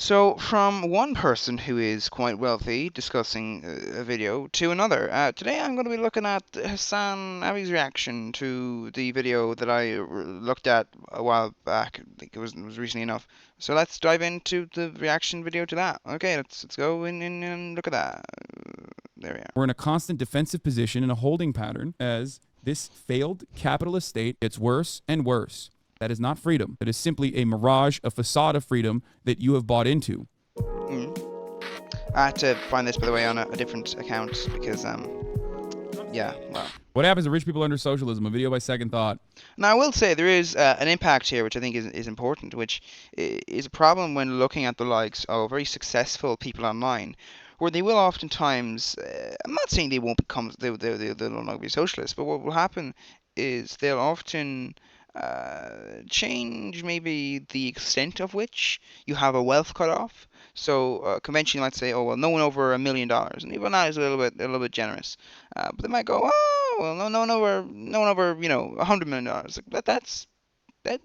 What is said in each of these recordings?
So, from one person who is quite wealthy discussing a video to another, today I'm going to be looking at Hasan Abi's reaction to the video that I looked at a while back. I think it was recently enough. So let's dive into the reaction video to that. Okay, let's go in and look at that. There we are. We're in a constant defensive position in a holding pattern as this failed capitalist state gets worse and worse. That is not freedom. That is simply a mirage, a facade of freedom that you have bought into. I had to find this, by the way, on a different account because, yeah, well. What happens to rich people under socialism? A video by Second Thought. Now, I will say there is an impact here, which I think is important, which is a problem when looking at the likes of very successful people online, where they will oftentimes, I'm not saying they won't become, they'll no longer be socialists, but what will happen is they'll often change maybe the extent of which you have a wealth cutoff. So conventionally, let's say, oh well, no one over $1 million, and even that is a little bit generous. But they might go, oh well, no one over $100 million. Like, that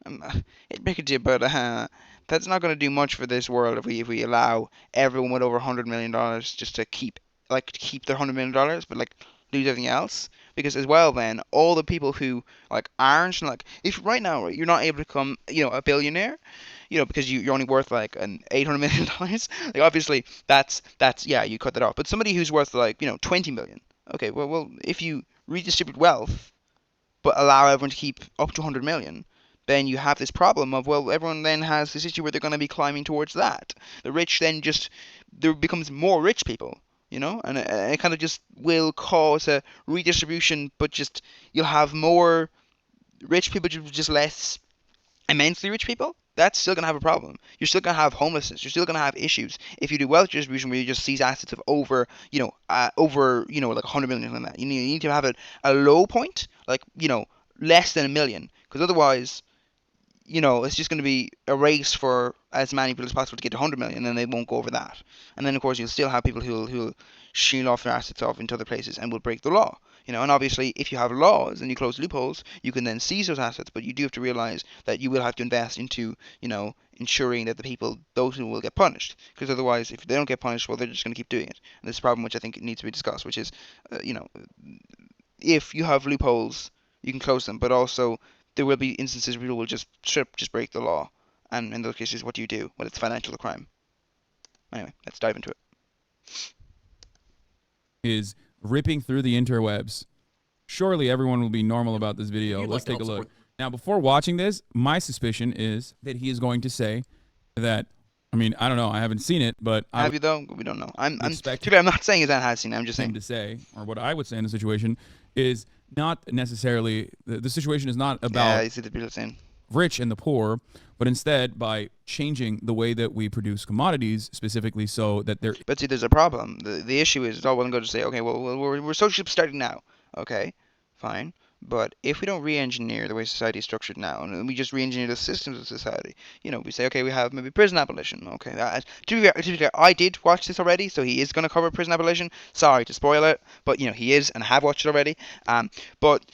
it make a deal, but that's not going to do much for this world if we allow everyone with over $100 million just to keep their $100 million, but like lose everything else. Because as well, then all the people who like aren't like if right now right, you're not able to become a billionaire, because you're only worth like an $800 million. Like obviously that's yeah, you cut that off. But somebody who's worth like 20 million. Okay, well if you redistribute wealth but allow everyone to keep up to 100 million, then you have this problem of, well, everyone then has this issue where they're going to be climbing towards that. The rich then just, there becomes more rich people, and it kind of just will cause a redistribution, but just you'll have more rich people, just less immensely rich people. That's still going to have a problem. You're still going to have homelessness. You're still going to have issues if you do wealth distribution where you just seize assets of over like 100 million like that. You need to have a low point, like, less than a million, because otherwise, it's just going to be a race for as many people as possible to get to 100 million, and then they won't go over that. And then, of course, you'll still have people who'll shield off their assets off into other places and will break the law. And obviously, if you have laws and you close loopholes, you can then seize those assets, but you do have to realize that you will have to invest into, ensuring that those who will get punished. Because otherwise, if they don't get punished, well, they're just going to keep doing it. And this is a problem which I think needs to be discussed, which is, if you have loopholes, you can close them, but also there will be instances where people will just break the law. And in those cases, what do you do? Well, it's financial crime. Anyway, let's dive into it. Is ripping through the interwebs. Surely everyone will be normal about this video. Let's take a look. Now, before watching this, my suspicion is that he is going to say that, I mean, I don't know, I haven't seen it, but have you though? We don't know. I'm not saying that has seen it. I'm just saying to say, or what I would say in the situation is not necessarily the situation is not about yeah, I see the people saying rich and the poor, but instead by changing the way that we produce commodities specifically so that they're. But see, there's a problem. The issue is it's all well and good to say, okay, well we're socialists starting now. Okay, fine. But if we don't re-engineer the way society is structured now, and we just re-engineer the systems of society, we say, okay, we have maybe prison abolition. Okay, to be fair, I did watch this already, so he is going to cover prison abolition. Sorry to spoil it, but he is, and I have watched it already. But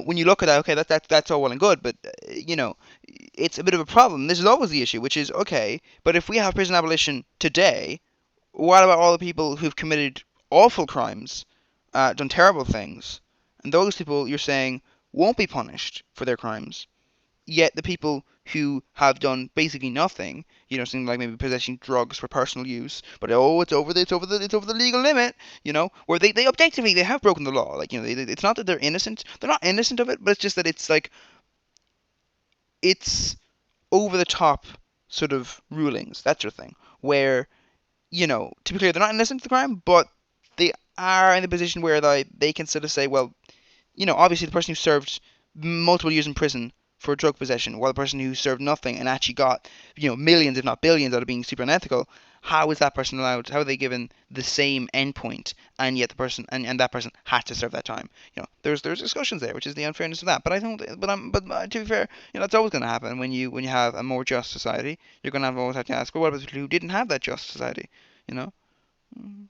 when you look at that, okay, that's all well and good, but it's a bit of a problem. This is always the issue, which is okay, but if we have prison abolition today, what about all the people who've committed awful crimes, done terrible things? And those people, you're saying, won't be punished for their crimes. Yet the people who have done basically nothing, something like maybe possessing drugs for personal use, but it's over the legal limit, where they objectively they have broken the law. Like it's not that they're innocent. They're not innocent of it, but it's just that it's like it's over the top sort of rulings, that sort of thing, where to be clear, they're not innocent of the crime, but they are in a position where they can sort of say, well, obviously the person who served multiple years in prison for drug possession, while the person who served nothing and actually got, millions, if not billions, out of being super unethical, how is that person allowed? How are they given the same endpoint, and yet the person and that person had to serve that time? There's discussions there, which is the unfairness of that. But I don't. But to be fair, that's always going to happen when you have a more just society. You're going to always have to ask, well, what about people who didn't have that just society?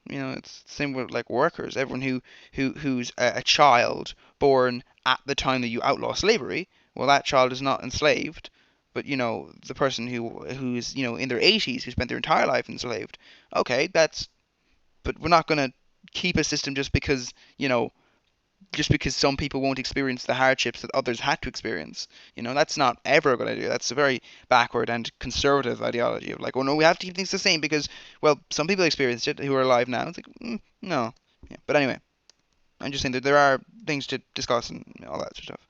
It's the same with like workers. Everyone who's a child born at the time that you outlaw slavery, well, that child is not enslaved, but the person who's in their 80s, who spent their entire life enslaved. Okay, but we're not gonna keep a system just because some people won't experience the hardships that others had to experience. That's not ever a good idea. That's a very backward and conservative ideology of like, oh no, we have to keep things the same because, well, some people experienced it who are alive now. It's like, no. Yeah. But anyway, I'm just saying that there are things to discuss and all that sort of stuff.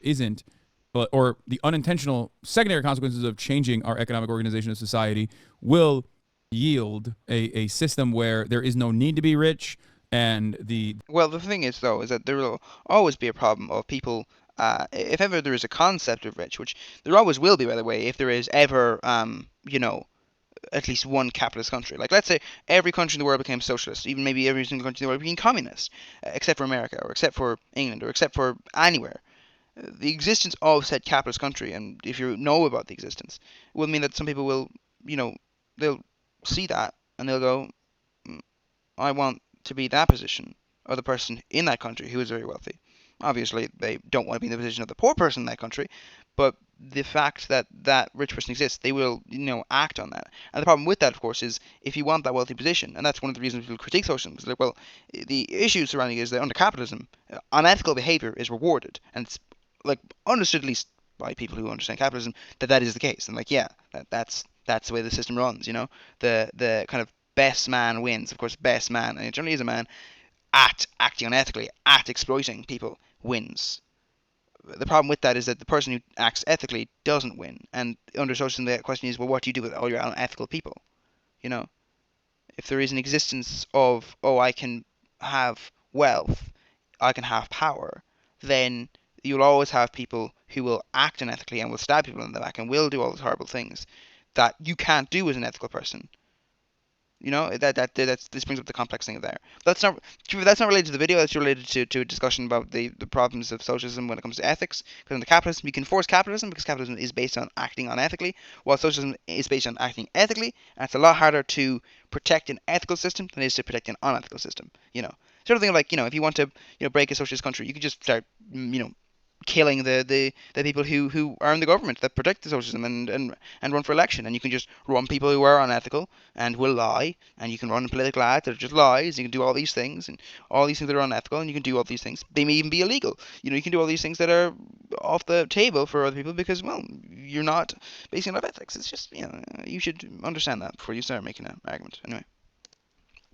Isn't, but or the unintentional secondary consequences of changing our economic organization of society will yield a system where there is no need to be rich, and Well, the thing is, though, is that there will always be a problem of people. If ever there is a concept of rich, which there always will be, by the way, if there is ever, at least one capitalist country. Like, let's say every country in the world became socialist, even maybe every single country in the world became communist, except for America, or except for England, or except for anywhere. The existence of said capitalist country, and if you know about the existence, will mean that some people will, you know, they'll see that and they'll go, "Mm, I want to be that position of the person in that country who is very wealthy. Obviously, they don't want to be in the position of the poor person in that country, but the fact that that rich person exists, they will, act on that. And the problem with that, of course, is if you want that wealthy position, and that's one of the reasons people critique socialism. It's like, well, the issue surrounding it is that under capitalism, unethical behavior is rewarded, and it's like understood at least by people who understand capitalism that that is the case. And like, yeah, that's the way the system runs. The kind of best man wins. Of course, best man, and it generally is a man at acting unethically, at exploiting people, wins. The problem with that is that the person who acts ethically doesn't win. And under socialism, the question is, well, what do you do with all your unethical people? You know, if there is an existence of, oh, I can have wealth, I can have power, then you'll always have people who will act unethically and will stab people in the back and will do all those horrible things that you can't do as an ethical person. This brings up the complex thing of there. That's not related to the video. That's related to a discussion about the problems of socialism when it comes to ethics. Because in the capitalism, you can force capitalism because capitalism is based on acting unethically, while socialism is based on acting ethically. And it's a lot harder to protect an ethical system than it is to protect an unethical system. Sort of thing like if you want to break a socialist country, you can just start killing the people who are in the government that protect the socialism and run for election. And you can just run people who are unethical and will lie, and you can run political ads that are just lies. You can do all these things and all these things that are unethical, and you can do all these things. They may even be illegal. You can do all these things that are off the table for other people because, well, you're not basing it off ethics. It's just, you should understand that before you start making an argument. Anyway.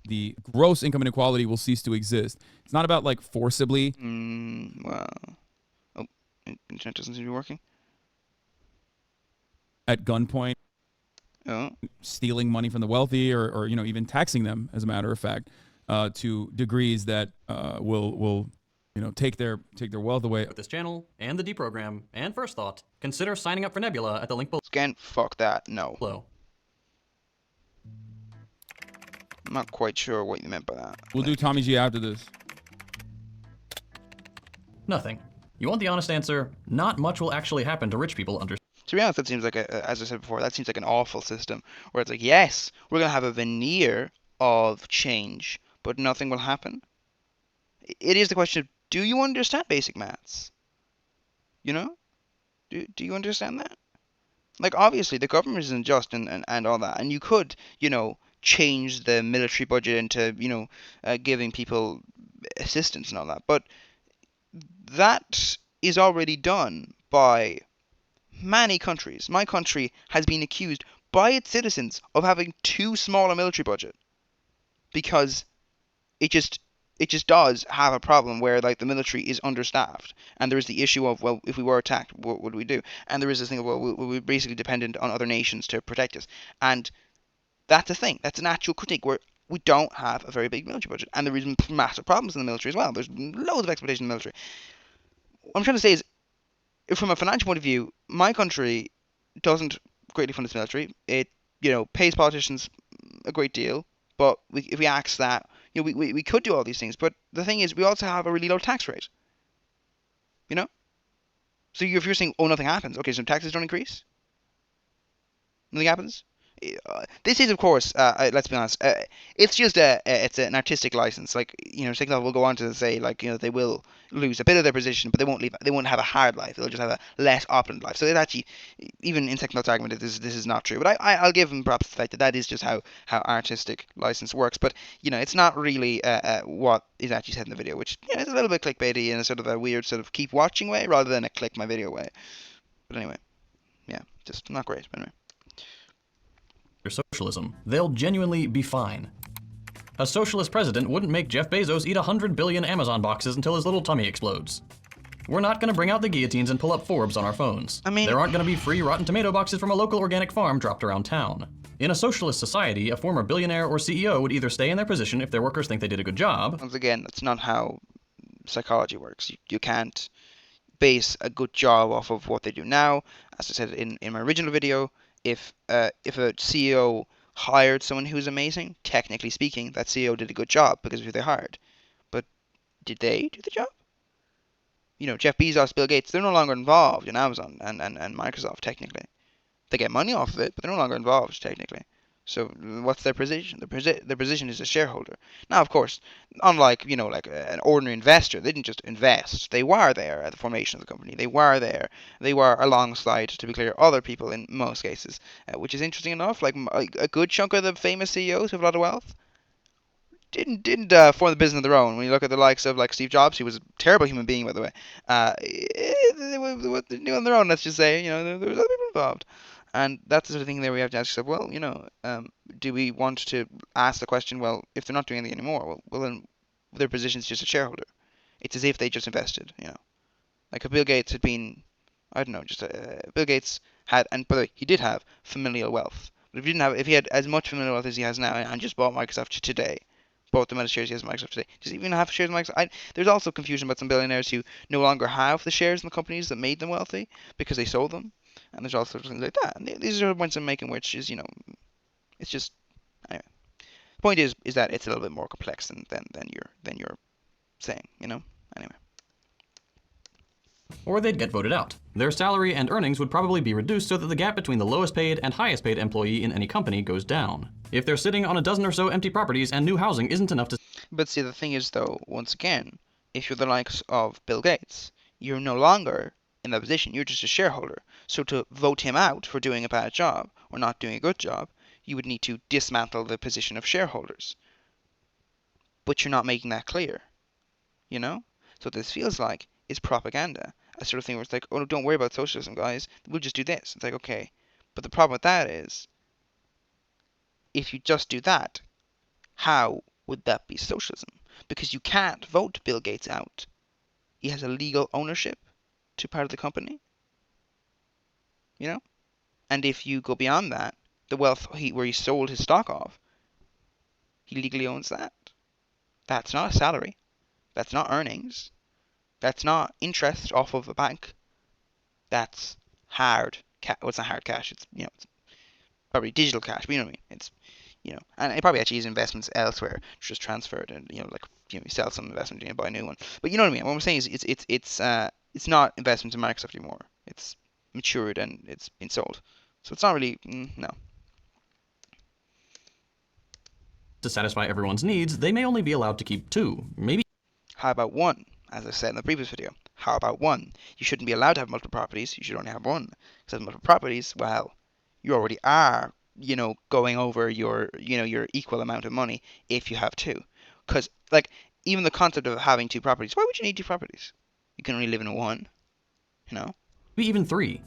The gross income inequality will cease to exist. It's not about like forcibly. Well. Oh, internet doesn't seem to be working. At gunpoint, Oh. stealing money from the wealthy, or even taxing them, as a matter of fact, to degrees that will take their wealth away. With this channel and the deprogram and First Thought, consider signing up for Nebula at the link below. Again, fuck that. No. I'm not quite sure what you meant by that. We'll do Tommy G after this. Nothing. You want the honest answer? Not much will actually happen to rich people under. To be honest, that seems like as I said before, that seems like an awful system where it's like, yes, we're gonna have a veneer of change, but nothing will happen. It is the question of, do you understand basic maths? Do you understand that? Like, obviously, the government isn't just and all that, and you could, change the military budget into, giving people assistance and all that, but that is already done by many countries. My country has been accused by its citizens of having too small a military budget because it just does have a problem where like the military is understaffed, and there is the issue of, well, if we were attacked, what would we do? And there is this thing of, well, we're basically dependent on other nations to protect us, and that's a thing. That's an actual critique where we don't have a very big military budget, and there is massive problems in the military as well. There's loads of exploitation in the military. What I'm trying to say is, from a financial point of view, my country doesn't greatly fund its military. It, pays politicians a great deal, but if we axe that, we could do all these things. But the thing is, we also have a really low tax rate. So if you're saying, oh, nothing happens, okay, so taxes don't increase? Nothing happens? This is, of course, let's be honest, it's just it's an artistic license. Like, Signal will go on to say, like, they will lose a bit of their position, but they won't have a hard life. They'll just have a less opulent life. So it actually, even in Signal's argument, this is not true. But I'll give him perhaps the fact that that is just how artistic license works. But it's not really what is actually said in the video, which is a little bit clickbaity in a sort of a weird sort of keep watching way rather than a click my video way. But anyway, yeah, just not great. But anyway. socialism, they'll genuinely be fine. A socialist president wouldn't make Jeff Bezos eat 100 billion Amazon boxes until his little tummy explodes. We're not going to bring out the guillotines and pull up Forbes on our phones. I mean, there aren't going to be free Rotten Tomato boxes from a local organic farm dropped around town. In a socialist society, a former billionaire or CEO would either stay in their position if their workers think they did a good job. Once again, that's not how psychology works. You can't base a good job off of what they do now. As I said in my original video, if a CEO hired someone who's amazing, technically speaking, that CEO did a good job because of who they hired. But did they do the job? Jeff Bezos, Bill Gates, they're no longer involved in Amazon and Microsoft, technically. They get money off of it, but they're no longer involved, technically. So what's their position? Their position is a shareholder. Now, of course, unlike, like an ordinary investor, they didn't just invest. They were there at the formation of the company. They were there. They were alongside, to be clear, other people in most cases, which is interesting enough. Like a good chunk of the famous CEOs who have a lot of wealth didn't form the business of their own. When you look at the likes of like Steve Jobs, he was a terrible human being, by the way. What they do on their own, let's just say, there was other people involved. And that's the sort of thing that we have to ask ourselves, well, do we want to ask the question, well, if they're not doing anything anymore, well then their position is just a shareholder. It's as if they just invested, Like if Bill Gates had been, I don't know, Bill Gates had, and by the way, he did have familial wealth. But if he had as much familial wealth as he has now and just bought Microsoft today, bought the amount of shares he has in Microsoft today, does he even have shares in Microsoft? There's also confusion about some billionaires who no longer have the shares in the companies that made them wealthy because they sold them. And there's all sorts of things like that. And these are the points I'm making, which is, it's just, anyway. The point is that it's a little bit more complex than you're saying, Anyway. Or they'd get voted out. Their salary and earnings would probably be reduced so that the gap between the lowest paid and highest paid employee in any company goes down. If they're sitting on a dozen or so empty properties and new housing isn't enough to... But see, the thing is, though, once again, if you're the likes of Bill Gates, you're no longer in that position. You're just a shareholder. So to vote him out for doing a bad job or not doing a good job, you would need to dismantle the position of shareholders. But you're not making that clear. So what this feels like is propaganda. A sort of thing where it's like, oh, no, don't worry about socialism, guys. We'll just do this. It's like, okay. But the problem with that is, if you just do that, how would that be socialism? Because you can't vote Bill Gates out. He has a legal ownership to part of the company. And if you go beyond that, the wealth where he sold his stock off, he legally owns that. That's not a salary. That's not earnings. That's not interest off of a bank. That's hard cash. Well, it's not hard cash. It's it's probably digital cash. But you know what I mean. It's and it probably actually is investments elsewhere, just transferred, and like you sell some investment and you buy a new one. But you know what I mean. What I'm saying is it's not investments in Microsoft anymore. It's matured and it's been sold. So it's not really no. To satisfy everyone's needs, they may only be allowed to keep 2, maybe. How about 1? As I said in the previous video, how about 1? You shouldn't be allowed to have multiple properties. You should only have 1. Because multiple properties, well, you already are, going over your equal amount of money if you have 2. Because like even the concept of having 2 properties, why would you need 2 properties? You can only live in 1. Maybe even 3.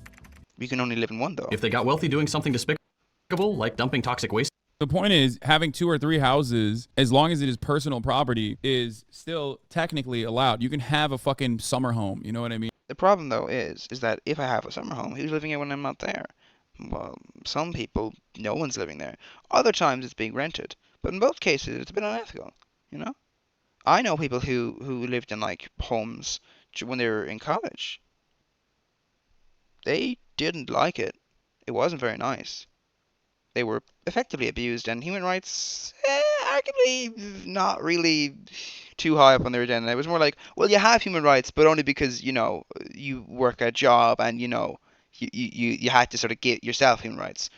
You can only live in 1 though. If they got wealthy doing something despicable, like dumping toxic waste. The point is, having 2 or 3 houses, as long as it is personal property, is still technically allowed. You can have a fucking summer home. You know what I mean? The problem, though, is that if I have a summer home, who's living there when I'm not there? Well, some people, no one's living there. Other times it's being rented. But in both cases, it's a bit unethical, I know people who lived in, like, homes when they were in college. They didn't like it. It wasn't very nice. They were effectively abused, and human rights, arguably not really too high up on their agenda. It was more like, well, you have human rights, but only because, you work a job and, you had to sort of get yourself human rights.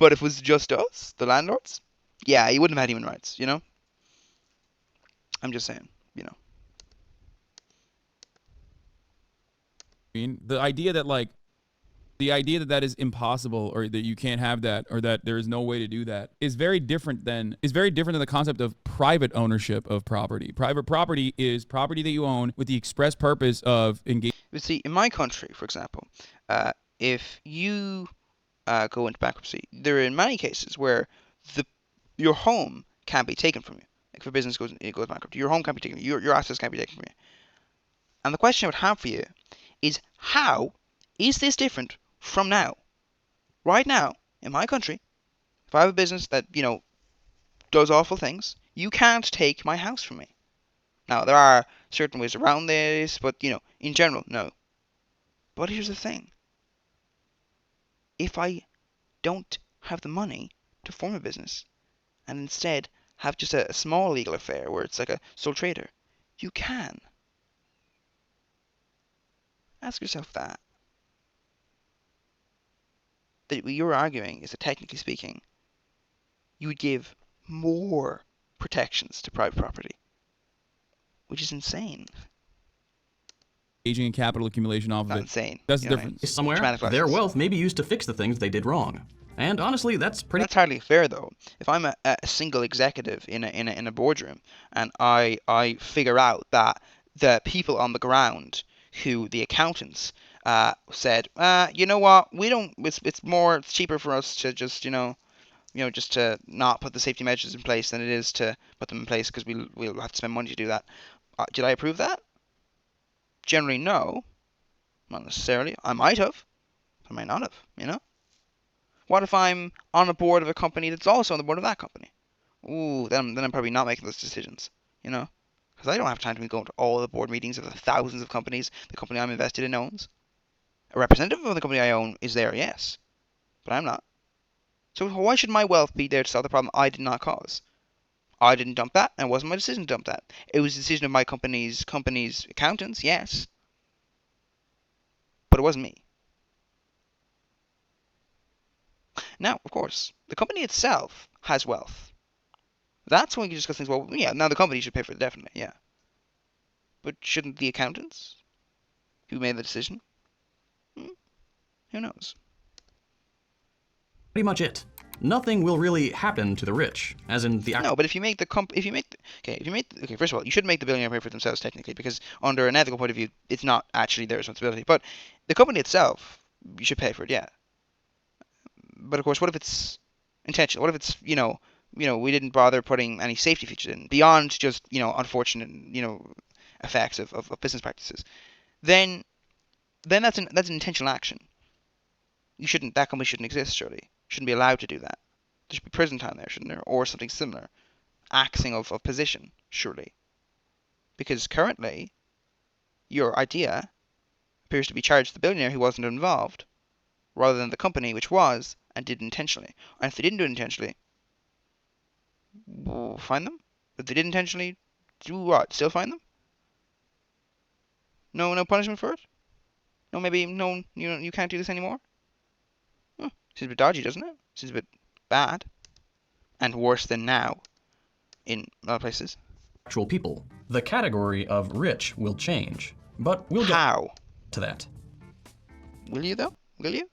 But if it was just us, the landlords, yeah, he wouldn't have had human rights, you know? I'm just saying, you know. I mean, the idea that that is impossible, or that you can't have that, or that there is no way to do that, is very different than the concept of private ownership of property. Private property is property that you own with the express purpose of engaging. But see, in my country, for example, if you go into bankruptcy, there are many cases where the your home can be taken from you. Like if a business goes bankrupt, your home can't be taken, your assets can't be taken from you. And the question I would have for you is, how is this different from now? Right now, in my country, if I have a business that, does awful things, you can't take my house from me. Now, there are certain ways around this, but, in general, no. But here's the thing. If I don't have the money to form a business, and instead have just a small legal affair where it's like a sole trader, you can. Ask yourself that. That what you're arguing is that, technically speaking, you would give more protections to private property, which is insane. Engaging in capital accumulation off of Not it. insane. That's the You know what I difference. mean? Somewhere, Dramatic their license. wealth may be used to fix the things they did wrong. And honestly, that's pretty That's hardly fair, though. If I'm a single executive in a boardroom, and I figure out that the people on the ground, who the accountants said, you know what, we don't, it's cheaper for us to just, just to not put the safety measures in place than it is to put them in place, because we'll have to spend money to do that. Did I approve that? Generally, no. Not necessarily. I might have. I might not have. What if I'm on a board of a company that's also on the board of that company? Ooh, then I'm probably not making those decisions, Because I don't have time to go into all the board meetings of the thousands of companies the company I'm invested in owns. A representative of the company I own is there, yes. But I'm not. So why should my wealth be there to solve the problem I did not cause? I didn't dump that, and it wasn't my decision to dump that. It was the decision of my company's accountants, yes. But it wasn't me. Now, of course, the company itself has wealth. That's when you discuss things. Well, yeah, now the company should pay for it, definitely, yeah. But shouldn't the accountants who made the decision? Who knows? much it. Nothing will really happen to the rich, as in the No, but if you make the okay, first of all, you shouldn't make the billionaire pay for themselves technically, because under an ethical point of view, it's not actually their responsibility. But the company itself, you should pay for it, yeah. But of course, what if it's intentional? What if it's we didn't bother putting any safety features in beyond just unfortunate effects of business practices? Then that's an intentional action. That company shouldn't exist, surely. Shouldn't be allowed to do that. There should be prison time there, shouldn't there? Or something similar. Axing of position, surely. Because currently, your idea appears to be charged the billionaire who wasn't involved, rather than the company which was and did intentionally. And if they didn't do it intentionally, we'll fine them. If they did intentionally, do what? Still fine them? No punishment for it? No, maybe no. You can't do this anymore. Seems a bit dodgy, doesn't it? Seems a bit bad, and worse than now in other places. actual people. The category of rich will change, but we'll get How? to that. Will you though? Will you?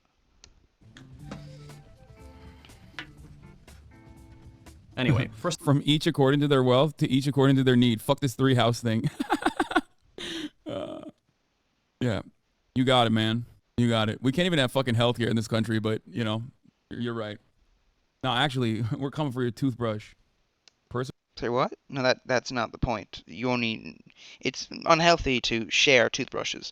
Anyway, first From each according to their wealth to each according to their need. Fuck this 3-house thing. Yeah, you got it, man. You got it. We can't even have fucking healthcare in this country, but you're right. No, actually, we're coming for your toothbrush. Say what? No, that's not the point. It's unhealthy to share toothbrushes.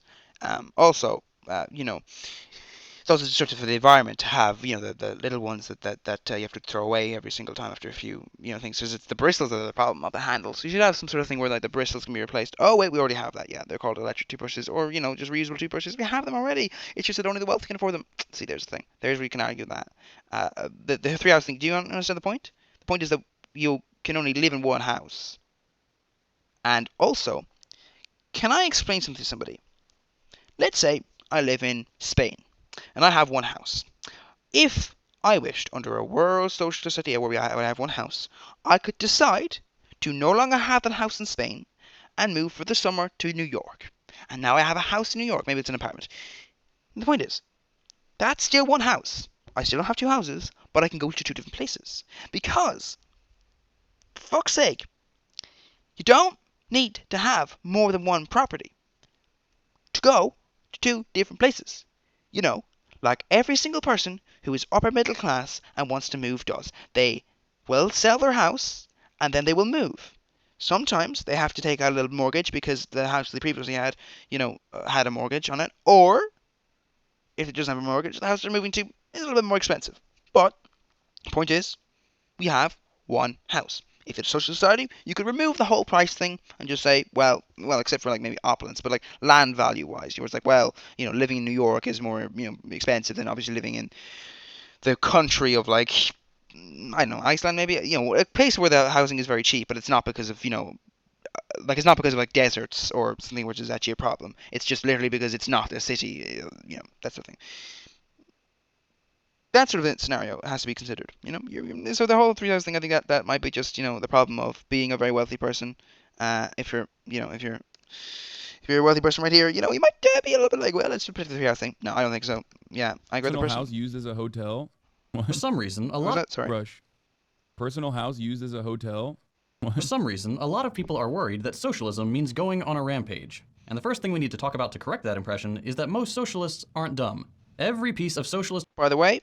Also, it's also destructive for the environment to have, the little ones that you have to throw away every single time after a few, things. Because it's the bristles that are the problem, not the handles. So you should have some sort of thing where like the bristles can be replaced. Oh wait, we already have that. Yeah, they're called electric toothbrushes, or just reusable toothbrushes. We have them already. It's just that only the wealthy can afford them. See, there's the thing. There's where you can argue that. The 3 house thing. Do you understand the point? The point is that you can only live in one house. And also, can I explain something to somebody? Let's say I live in Spain and I have one house. If I wished, under a world socialist idea where I would have one house, I could decide to no longer have that house in Spain and move for the summer to New York. And now I have a house in New York. Maybe it's an apartment. And the point is, that's still one house. I still don't have two houses, but I can go to two different places. Because, for fuck's sake, you don't need to have more than one property to go to two different places. You know, like every single person who is upper middle class and wants to move does. They will sell their house and then they will move. Sometimes they have to take out a little mortgage because the house they previously had, had a mortgage on it. Or if it doesn't have a mortgage, the house they're moving to is a little bit more expensive. But the point is, we have one house. If it's a social society, you could remove the whole price thing and just say, well, except for like maybe opulence, but like land value wise, it's like, well, living in New York is more, expensive than obviously living in the country of like, I don't know, Iceland maybe, a place where the housing is very cheap, but it's not because of, like it's not because of like deserts or something which is actually a problem. It's just literally because it's not a city, that sort of thing. That sort of a scenario has to be considered. So the whole 3,000 thing, I think that might be just the problem of being a very wealthy person. If you're a wealthy person right here, you might be a little bit like, well, let's put the 3,000 thing. No, I don't think so. Yeah, I agree with the Personal person. house used as a hotel. For some reason, a lot. Sorry. Rush. Personal house used as a hotel. For some reason, a lot of people are worried that socialism means going on a rampage. And the first thing we need to talk about to correct that impression is that most socialists aren't dumb. Every piece of socialist. By the way,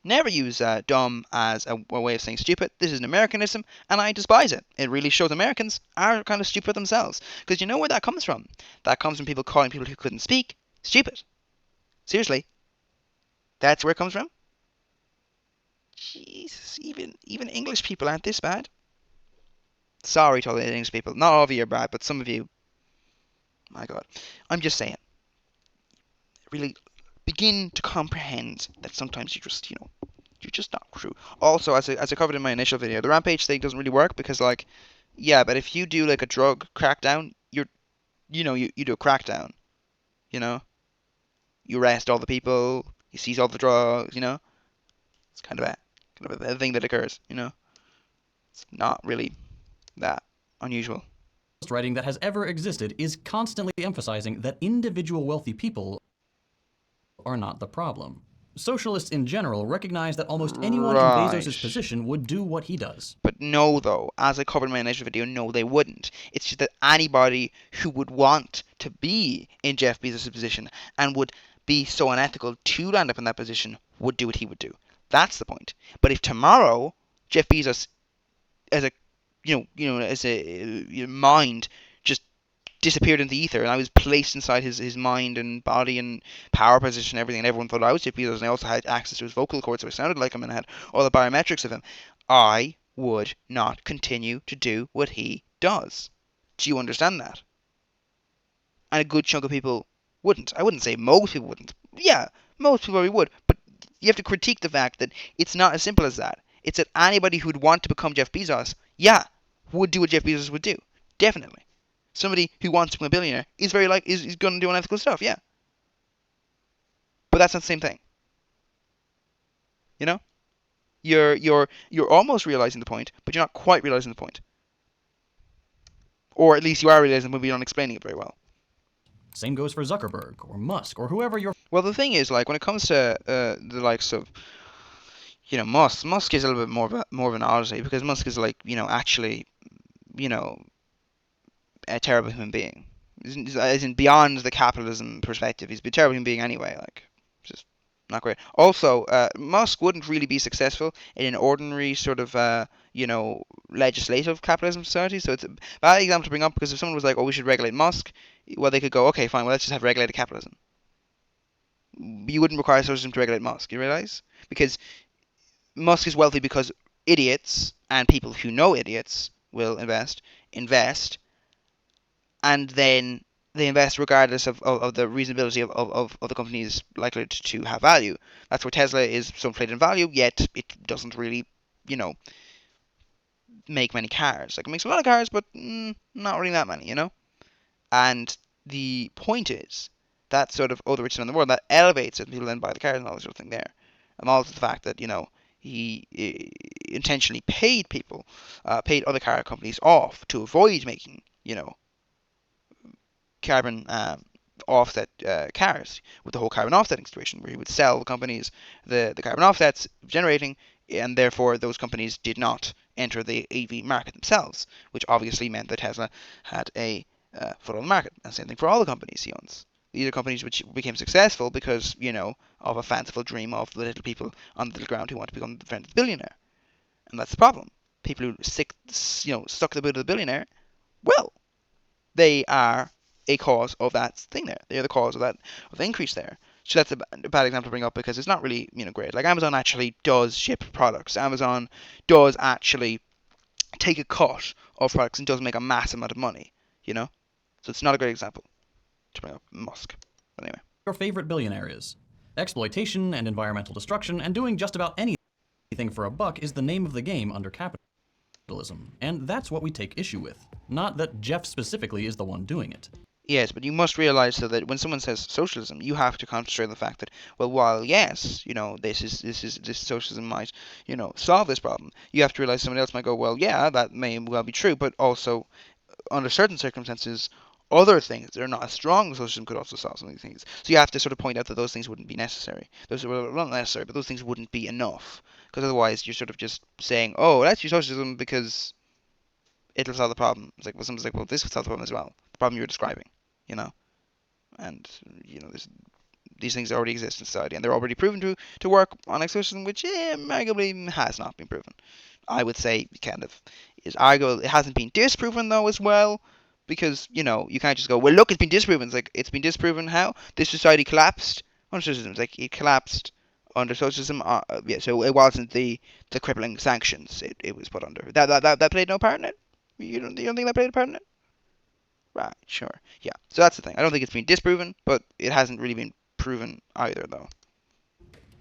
never use dumb as a way of saying stupid. This is an Americanism, and I despise it. It really shows Americans are kind of stupid themselves. Because you know where that comes from? That comes from people calling people who couldn't speak stupid. Seriously. That's where it comes from? Jesus, even English people aren't this bad. Sorry to all the English people. Not all of you are bad, but some of you. My God. I'm just saying. Really begin to comprehend that sometimes you're just not true. Also, as I covered in my initial video, the rampage thing doesn't really work because, like, yeah, but if you do like a drug crackdown, you do a crackdown. You arrest all the people, you seize all the drugs. It's kind of a thing that occurs. It's not really that unusual. Writing that has ever existed is constantly emphasizing that individual wealthy people are not the problem. Socialists in general recognize that almost anyone in Bezos' position would do what he does. But no, though, as I covered in my initial video, no, they wouldn't. It's just that anybody who would want to be in Jeff Bezos' position and would be so unethical to land up in that position would do what he would do. That's the point. But if tomorrow Jeff Bezos, as a as a mind, just disappeared into the ether, and I was placed inside his mind and body and power position and everything, and everyone thought I was Jeff Bezos, and I also had access to his vocal cords, so I sounded like him, and I had all the biometrics of him, I would not continue to do what he does. Do you understand that? And a good chunk of people wouldn't. I wouldn't say most people wouldn't. Yeah, most people probably would, but you have to critique the fact that it's not as simple as that. It's that anybody who'd want to become Jeff Bezos, yeah, would do what Jeff Bezos would do. Definitely. Somebody who wants to become a billionaire is is going to do unethical stuff, yeah. But that's not the same thing. You're almost realizing the point, but you're not quite realizing the point. Or at least you are realizing, but you're not explaining it very well. Same goes for Zuckerberg or Musk or whoever you're. Well, the thing is, like, when it comes to the likes of, Musk is a little bit more of an oddity because Musk is like, actually, a terrible human being. As in beyond the capitalism perspective, he's a terrible human being anyway. Like, just not great. Also, Musk wouldn't really be successful in an ordinary sort of, legislative capitalism society. So it's a bad example to bring up because if someone was like, oh, we should regulate Musk, well, they could go, okay, fine, well, let's just have regulated capitalism. You wouldn't require socialism to regulate Musk, you realize? Because Musk is wealthy because idiots and people who know idiots will invest, and then they invest regardless of the reasonability of the company's likely to have value. That's where Tesla is so inflated in value, yet it doesn't really, make many cars. Like, it makes a lot of cars, but not really that many, And the point is, that sort of, oh, the richest man in the world, that elevates it, and people then buy the cars and all this sort of thing there. and also the fact that he intentionally paid people, paid other car companies off to avoid making carbon offset cars with the whole carbon offsetting situation, where he would sell the companies the carbon offsets generating, and therefore those companies did not enter the EV market themselves, which obviously meant that Tesla had a foot on the market. And same thing for all the companies he owns. These are companies which became successful because, of a fanciful dream of the little people on the little ground who want to become the friend of the billionaire. And that's the problem. People who suck the boot of the billionaire, well, they are a cause of that thing there. They're the cause of the increase there. So that's a bad example to bring up because it's not really great. Like Amazon actually does ship products. Amazon does actually take a cut of products and does make a massive amount of money. So it's not a great example to bring up Musk. But anyway, your favorite billionaire is. Exploitation and environmental destruction and doing just about anything for a buck is the name of the game under capitalism. And that's what we take issue with. Not that Jeff specifically is the one doing it. yes, but you must realize so that when someone says socialism, you have to concentrate on the fact that, well, while yes, this socialism might, solve this problem, you have to realize someone else might go, well, yeah, that may well be true, but also under certain circumstances, other things that are not as strong as socialism could also solve some of these things. So you have to sort of point out that those things wouldn't be necessary. Those are not necessary, but those things wouldn't be enough. Because otherwise, you're sort of just saying, oh, let's use socialism because it'll solve the problem. It's like, well, someone's like, well, this would solve the problem as well. The problem you're describing, you know? And, these things already exist in society, and they're already proven to work on socialism, which arguably has not been proven. I would say kind of is arguable. It hasn't been disproven though as well, because you can't just go, well, look, it's been disproven. It's like, it's been disproven how this society collapsed under socialism. It's like it collapsed under socialism. Yeah, so it wasn't the crippling sanctions it was put under. That played no part in it. You don't think that played a part in it? Right, sure. Yeah. So that's the thing. I don't think it's been disproven, but it hasn't really been proven either, though.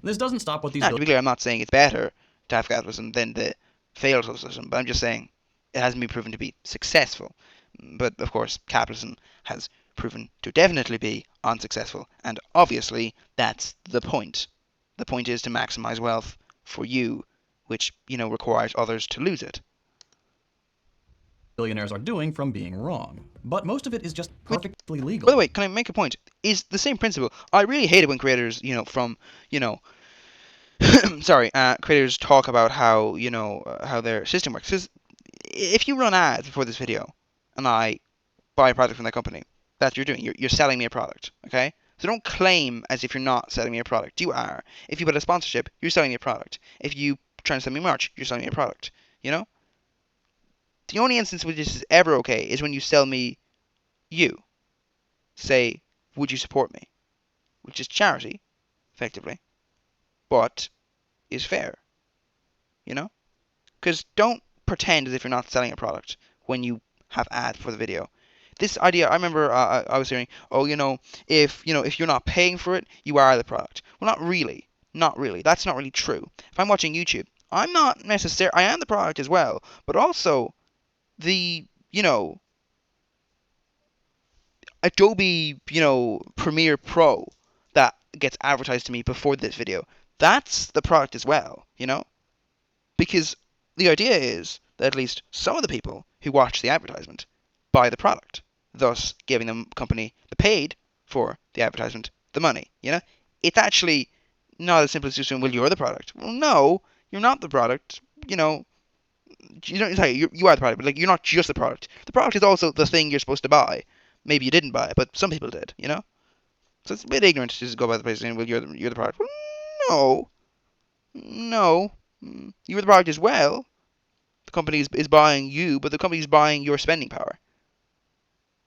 This doesn't stop what these. Now, to be clear, I'm not saying it's better to have capitalism than the failed socialism, but I'm just saying it hasn't been proven to be successful. But of course, capitalism has proven to definitely be unsuccessful, and obviously that's the point. The point is to maximize wealth for you, which requires others to lose it. Billionaires are doing from being wrong. But most of it is just perfectly legal. By the way, can I make a point? Is the same principle. I really hate it when creators, creators talk about how, how their system works. Because if you run ads before this video, and I buy a product from that company, that's what you're doing. You're selling me a product, okay? So don't claim as if you're not selling me a product. You are. If you put a sponsorship, you're selling me a product. If you try to sell me merch, you're selling me a product, The only instance where this is ever okay is when you sell me you. Say, would you support me? Which is charity, effectively, but is fair. Because don't pretend as if you're not selling a product when you have ads for the video. This idea, I remember I was hearing, if you're not paying for it, you are the product. Well, not really. Not really. That's not really true. If I'm watching YouTube, I'm not necessarily, I am the product as well, but also the, Adobe, Premiere Pro that gets advertised to me before this video, that's the product as well, Because the idea is that at least some of the people who watch the advertisement buy the product, thus giving the company that paid for the advertisement the money, It's actually not as simple as just saying, well, you're the product. Well, no, you're not the product, you are the product, but you're not just the product. The product is also the thing you're supposed to buy. Maybe you didn't buy it, but some people did, So it's a bit ignorant to just go by the place saying, well, you're the product. Well, no. You were the product as well. The company is buying you, but the company is buying your spending power.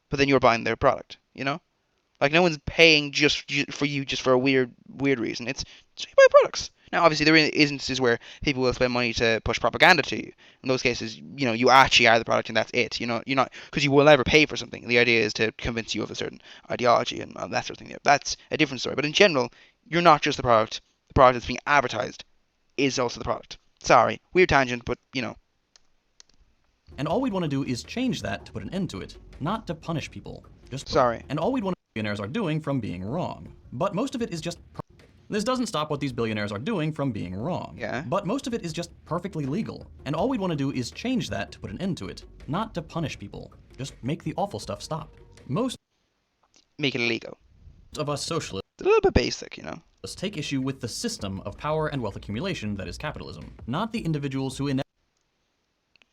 But then you're buying their product, Like no one's paying just for you just for a weird reason. It's you buy products. Now, obviously, there are instances where people will spend money to push propaganda to you. In those cases, you actually are the product, and that's it. You're not because you will never pay for something. The idea is to convince you of a certain ideology and that sort of thing. That's a different story. But in general, you're not just the product. The product that's being advertised is also the product. Sorry, weird tangent, but And all we'd want to do is change that to put an end to it, not to punish people. Sorry. And all we'd want to billionaires are doing from being wrong. But most of it is just This doesn't stop what these billionaires are doing from being wrong. Yeah. But most of it is just perfectly legal. And all we'd want to do is change that to put an end to it, not to punish people. Just make the awful stuff stop. Most Make it illegal. of us socialists It's a little bit basic, you know. take issue with the system of power and wealth accumulation that is capitalism, not the individuals who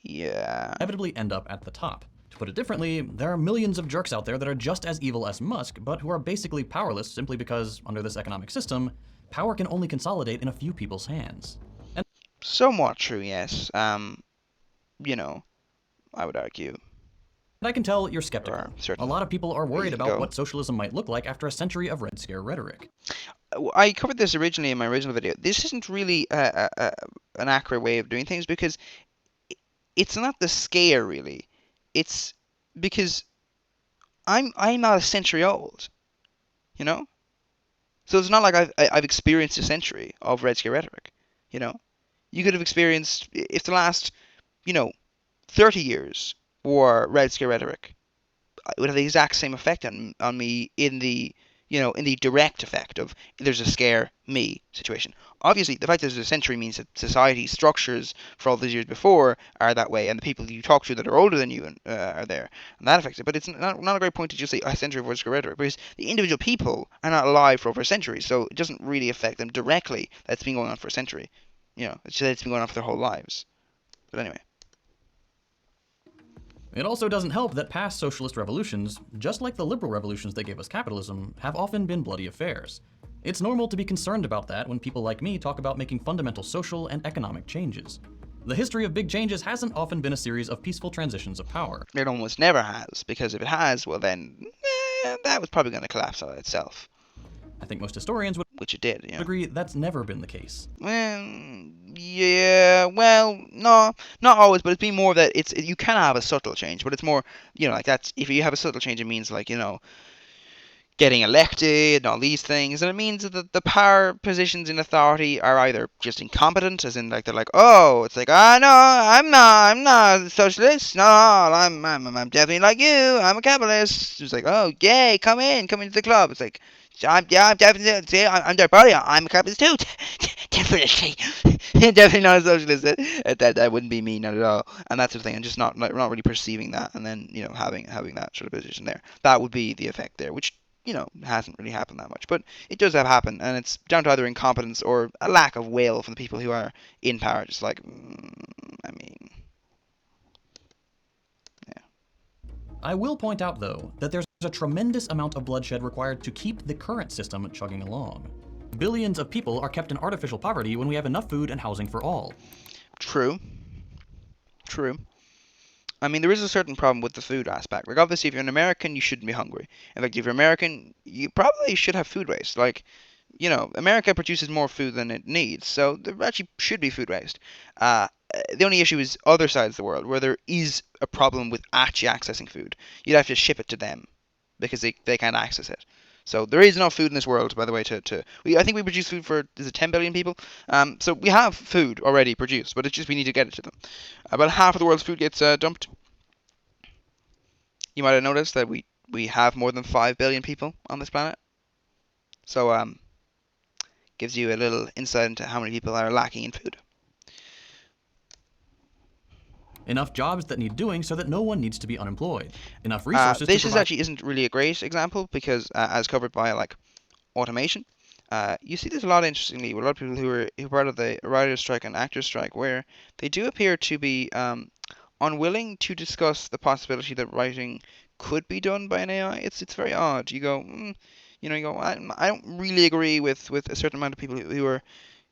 Yeah. inevitably end up at the top. To put it differently, there are millions of jerks out there that are just as evil as Musk, but who are basically powerless simply because, under this economic system, power can only consolidate in a few people's hands. And Somewhat true, yes. You know, I would argue. I can tell you're skeptical. Or A certainly. lot of people are worried you about go. what socialism might look like after a century of Red Scare rhetoric. I covered this originally in my original video. This isn't really an accurate way of doing things because it's not the scare really. It's because I'm not a century old, you know. So it's not like I've experienced a century of Red Scare rhetoric, you know. You could have experienced if the last, 30 years were Red Scare rhetoric. It would have the exact same effect on me in the in the direct effect of there's a scare me situation. Obviously, the fact that there's a century means that society structures for all those years before are that way, and the people you talk to that are older than you are there, and that affects it. But it's not a great point to just say a century of Red rhetoric, because the individual people are not alive for over a century, so it doesn't really affect them directly. That's been going on for a century. It's been going on for their whole lives. But anyway. It also doesn't help that past socialist revolutions, just like the liberal revolutions that gave us capitalism, have often been bloody affairs. It's normal to be concerned about that when people like me talk about making fundamental social and economic changes. The history of big changes hasn't often been a series of peaceful transitions of power. It almost never has, because if it has, well then, that was probably going to collapse on itself, I think most historians would which it did, agree that's never been the case. Well, yeah, well, no, not always, but it's been more that you can have a subtle change, but it's more, like that's, if you have a subtle change, it means like, getting elected and all these things, and it means that the power positions in authority are either just incompetent, as in like they're like, oh, it's like, no, I'm not a socialist, no, I'm definitely like you, I'm a capitalist. It's like, oh, yay, come into the club. It's like, I'm definitely, see, I'm their buddy, I'm a capitalist too, definitely, definitely not a socialist. That wouldn't be me, not at all, and that sort of thing. I'm just not really perceiving that, and then having that sort of position there, that would be the effect there, which hasn't really happened that much. But it does have happened, and it's down to either incompetence or a lack of will from the people who are in power. Just like, I mean, yeah. I will point out, though, that there's a tremendous amount of bloodshed required to keep the current system chugging along. Billions of people are kept in artificial poverty when we have enough food and housing for all. True. I mean, there is a certain problem with the food aspect. Like, obviously, if you're an American, you shouldn't be hungry. In fact, if you're American, you probably should have food waste. Like, America produces more food than it needs, so there actually should be food waste. The only issue is other sides of the world, where there is a problem with actually accessing food. You'd have to ship it to them, because they can't access it. So there is enough food in this world, by the way, I think we produce food for, is it 10 billion people? So we have food already produced, but it's just we need to get it to them. About half of the world's food gets dumped. You might have noticed that we have more than 5 billion people on this planet. So gives you a little insight into how many people are lacking in food. Enough jobs that need doing so that no one needs to be unemployed. Enough resources this to provide... actually isn't really a great example because, as covered by like automation, you see this a lot interestingly with a lot of people who are part of the writer's strike and actors strike, where they do appear to be unwilling to discuss the possibility that writing could be done by an AI. It's very odd. You go, I don't really agree with a certain amount of people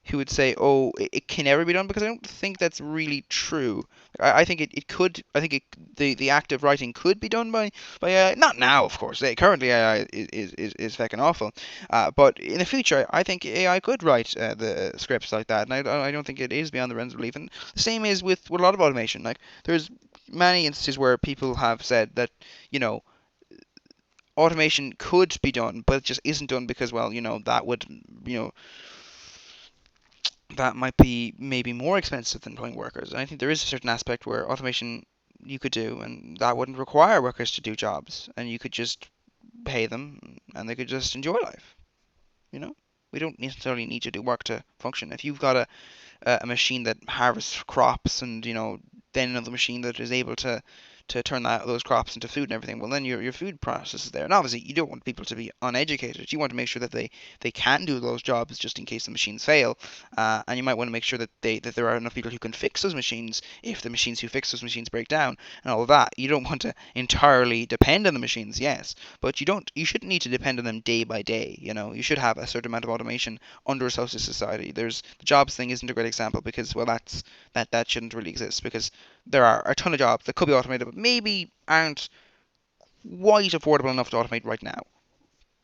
who would say, oh, it can never be done, because I don't think that's really true. I think it could. I think the act of writing could be done by AI. Not now, of course. Currently, AI is fucking awful. But in the future, I think AI could write the scripts like that, and I don't think it is beyond the realms of belief. And the same is with a lot of automation. Like, there's many instances where people have said that, automation could be done, but it just isn't done because, well, that would, that might be maybe more expensive than employing workers. And I think there is a certain aspect where automation you could do, and that wouldn't require workers to do jobs, and you could just pay them, and they could just enjoy life, We don't necessarily need to do work to function. If you've got a machine that harvests crops and then another machine that is able to turn those crops into food and everything, well then your food process is there. And obviously you don't want people to be uneducated. You want to make sure that they can do those jobs just in case the machines fail, and you might want to make sure that there are enough people who can fix those machines if the machines who fix those machines break down and all of that. You don't want to entirely depend on the machines, yes, but you shouldn't need to depend on them day by day. You should have a certain amount of automation under a socialist society. There's the jobs thing isn't a great example because, well, that shouldn't really exist because there are a ton of jobs that could be automated, but maybe aren't quite affordable enough to automate right now.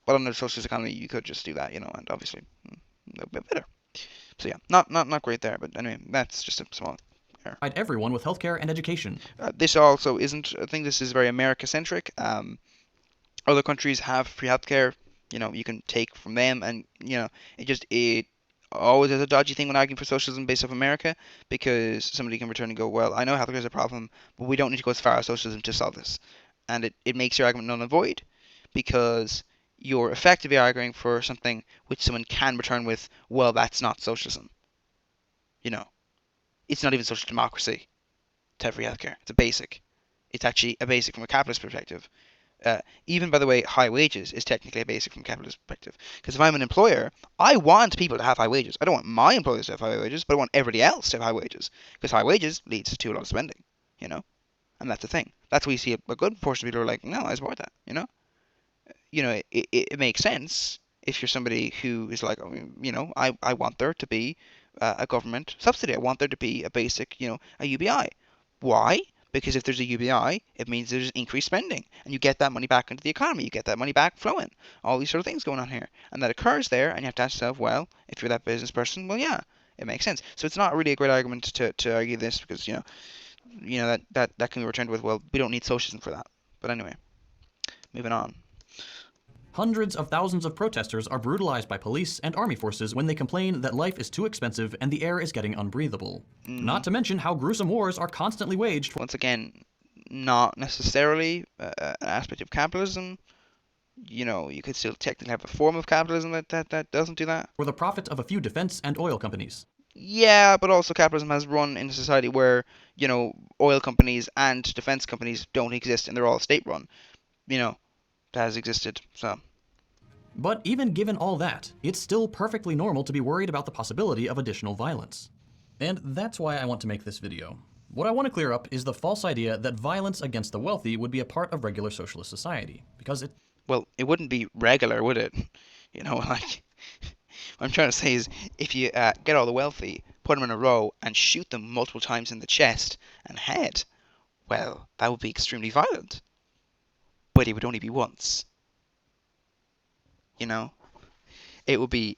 But under the socialist economy, you could just do that, and obviously a bit better. So yeah, not great there, but anyway, that's just a small error. Provide everyone with healthcare and education. This also isn't. I think this is very America centric. Other countries have free healthcare. You can take from them, and it always is a dodgy thing when arguing for socialism based off America, because somebody can return and go, well, I know healthcare is a problem, but we don't need to go as far as socialism to solve this. And it makes your argument null and void, because you're effectively arguing for something which someone can return with, well, that's not socialism. It's not even social democracy to have free healthcare. It's a basic. It's actually a basic from a capitalist perspective. Even, by the way, high wages is technically a basic from a capitalist perspective. Because if I'm an employer, I want people to have high wages. I don't want my employees to have high wages, but I want everybody else to have high wages. Because high wages leads to a lot of spending, And that's the thing. That's why you see a good portion of people are like, no, I support that. It makes sense if you're somebody who is like, I want there to be a government subsidy. I want there to be a basic, a UBI. Why? Because if there's a UBI, it means there's increased spending, and you get that money back into the economy. You get that money back flowing. All these sort of things going on here, and that occurs there. And you have to ask yourself, well, if you're that business person, well, yeah, it makes sense. So it's not really a great argument to argue this because that can be returned with, well, we don't need socialism for that. But anyway, moving on. Hundreds of thousands of protesters are brutalized by police and army forces when they complain that life is too expensive and the air is getting unbreathable. Not to mention how gruesome wars are constantly waged. Once again, not necessarily an aspect of capitalism. You could still technically have a form of capitalism that doesn't do that. For the profit of a few defense and oil companies. Yeah, but also capitalism has run in a society where, oil companies and defense companies don't exist and they're all state-run. That has existed, so. But even given all that, it's still perfectly normal to be worried about the possibility of additional violence. And that's why I want to make this video. What I want to clear up is the false idea that violence against the wealthy would be a part of regular socialist society, because it... Well, it wouldn't be regular, would it? What I'm trying to say is, if you get all the wealthy, put them in a row, and shoot them multiple times in the chest and head, well, that would be extremely violent. But it would only be once. It would be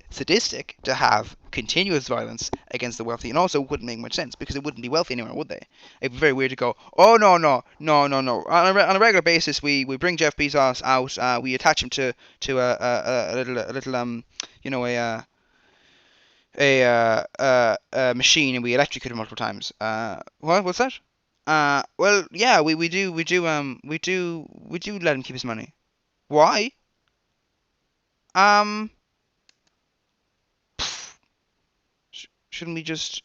sadistic to have continuous violence against the wealthy, and also wouldn't make much sense because it wouldn't be wealthy anymore, would they? It'd be very weird to go, oh no. On a regular basis, we bring Jeff Bezos out, we attach him to a little a machine, and we electrocute him multiple times. What's that? Well, yeah, we do let him keep his money. Why? Shouldn't we just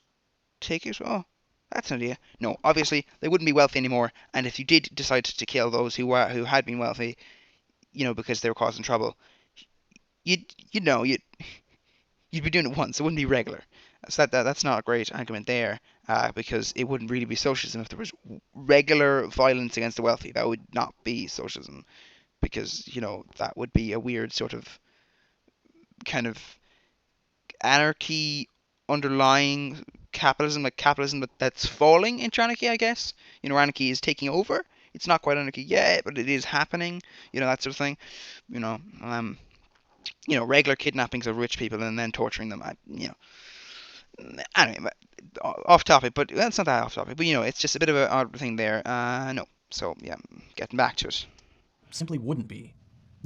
take it? Oh, that's an idea. No, obviously they wouldn't be wealthy anymore. And if you did decide to kill those who had been wealthy, because they were causing trouble, you'd be doing it once. It wouldn't be regular. So that's not a great argument there, because it wouldn't really be socialism if there was regular violence against the wealthy. That would not be socialism, because that would be a weird sort of kind of anarchy underlying capitalism, like capitalism that's falling into anarchy, I guess. Anarchy is taking over. It's not quite anarchy yet, but it is happening. That sort of thing. Regular kidnappings of rich people and then torturing them. Anyway, off topic, but that's not that off topic. But it's just a bit of an odd thing there. No. So yeah, getting back to it. Simply wouldn't be.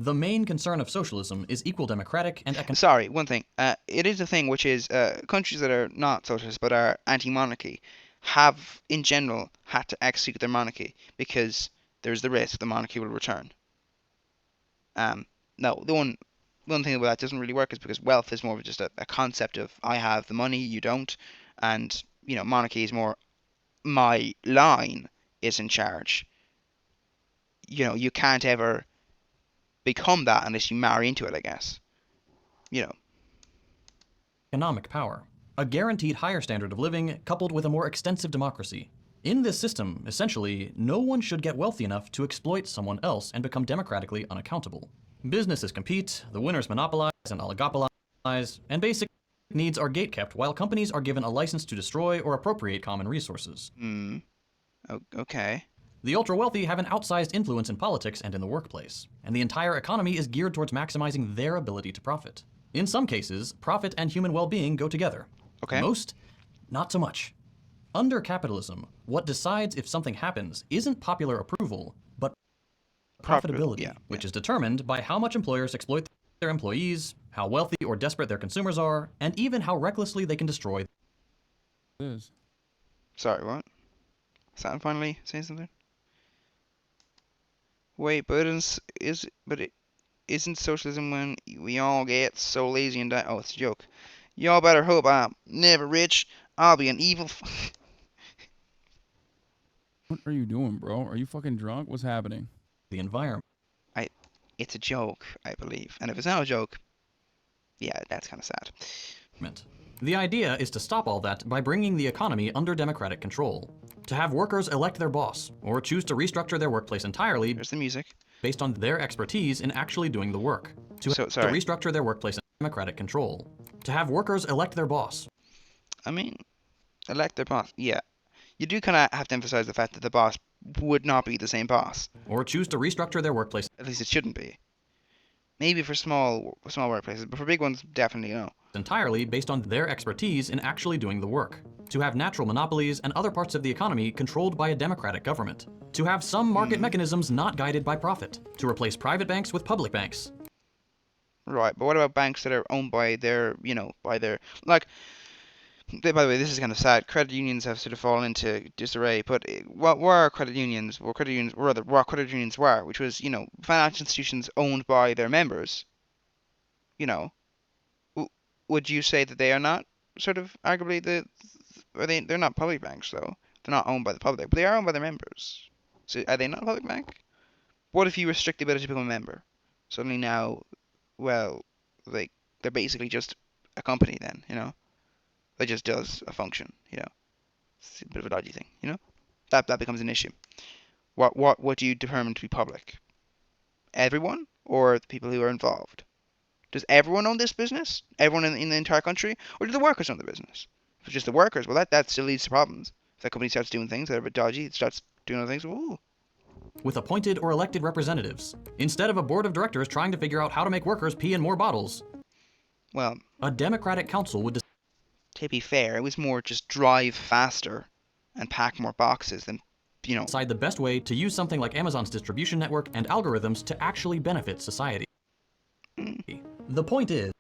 The main concern of socialism is equal democratic and economic. Sorry, one thing. It is a thing which is countries that are not socialist but are anti-monarchy have, in general, had to execute their monarchy because there's the risk the monarchy will return. No, the one one thing about that doesn't really work is because wealth is more of just a concept of I have the money, you don't, and monarchy is more my line is in charge. You can't ever become that unless you marry into it, I guess. You know. Economic power, a guaranteed higher standard of living coupled with a more extensive democracy. In this system, essentially, no one should get wealthy enough to exploit someone else and become democratically unaccountable. Businesses compete, the winners monopolize and oligopolize, and basic needs are gatekept while companies are given a license to destroy or appropriate common resources. Okay. The ultra-wealthy have an outsized influence in politics and in the workplace, and the entire economy is geared towards maximizing their ability to profit. In some cases, profit and human well-being go together. Okay. Most, not so much. Under capitalism, what decides if something happens isn't popular approval, but profitability, which is determined by how much employers exploit their employees, how wealthy or desperate their consumers are, and even how recklessly they can destroy. Sorry, what? Sam finally saying something? Wait, but it isn't socialism when we all get so lazy and die? Oh, it's a joke. Y'all better hope I'm never rich. I'll be an evil. What are you doing, bro? Are you fucking drunk? What's happening? The environment. It's a joke, I believe. And if it's not a joke, yeah, that's kind of sad. The idea is to stop all that by bringing the economy under democratic control. To have workers elect their boss, or choose to restructure their workplace entirely. There's the music. Based on their expertise in actually doing the work. To restructure their workplace in democratic control. To have workers elect their boss. I mean, elect their boss, yeah. You do kind of have to emphasize the fact that the boss would not be the same boss. Or choose to restructure their workplace. At least it shouldn't be. Maybe for small workplaces, but for big ones, definitely no. Entirely based on their expertise in actually doing the work. To have natural monopolies and other parts of the economy controlled by a democratic government. To have some market mechanisms not guided by profit. To replace private banks with public banks. Right, but what about banks that are owned by their, like, by the way, this is kind of sad. Credit unions have sort of fallen into disarray, but what were credit unions? What credit unions were, which was, financial institutions owned by their members. Would you say that they are not sort of arguably they're not public banks though. They're not owned by the public, but they are owned by their members. So are they not a public bank? What if you restrict the ability to become a member? Suddenly now, well, they're basically just a company then, that just does a function, It's a bit of a dodgy thing, That becomes an issue. What do you determine to be public? Everyone or the people who are involved? Does everyone own this business? Everyone in the entire country? Or do the workers own the business? If it's just the workers, well, that still leads to problems. If that company starts doing things that are a bit dodgy, it starts doing other things, ooh. With appointed or elected representatives, instead of a board of directors trying to figure out how to make workers pee in more bottles. Well, a democratic council would... To be fair, it was more just drive faster and pack more boxes than, decide the best way to use something like Amazon's distribution network and algorithms to actually benefit society. The point is...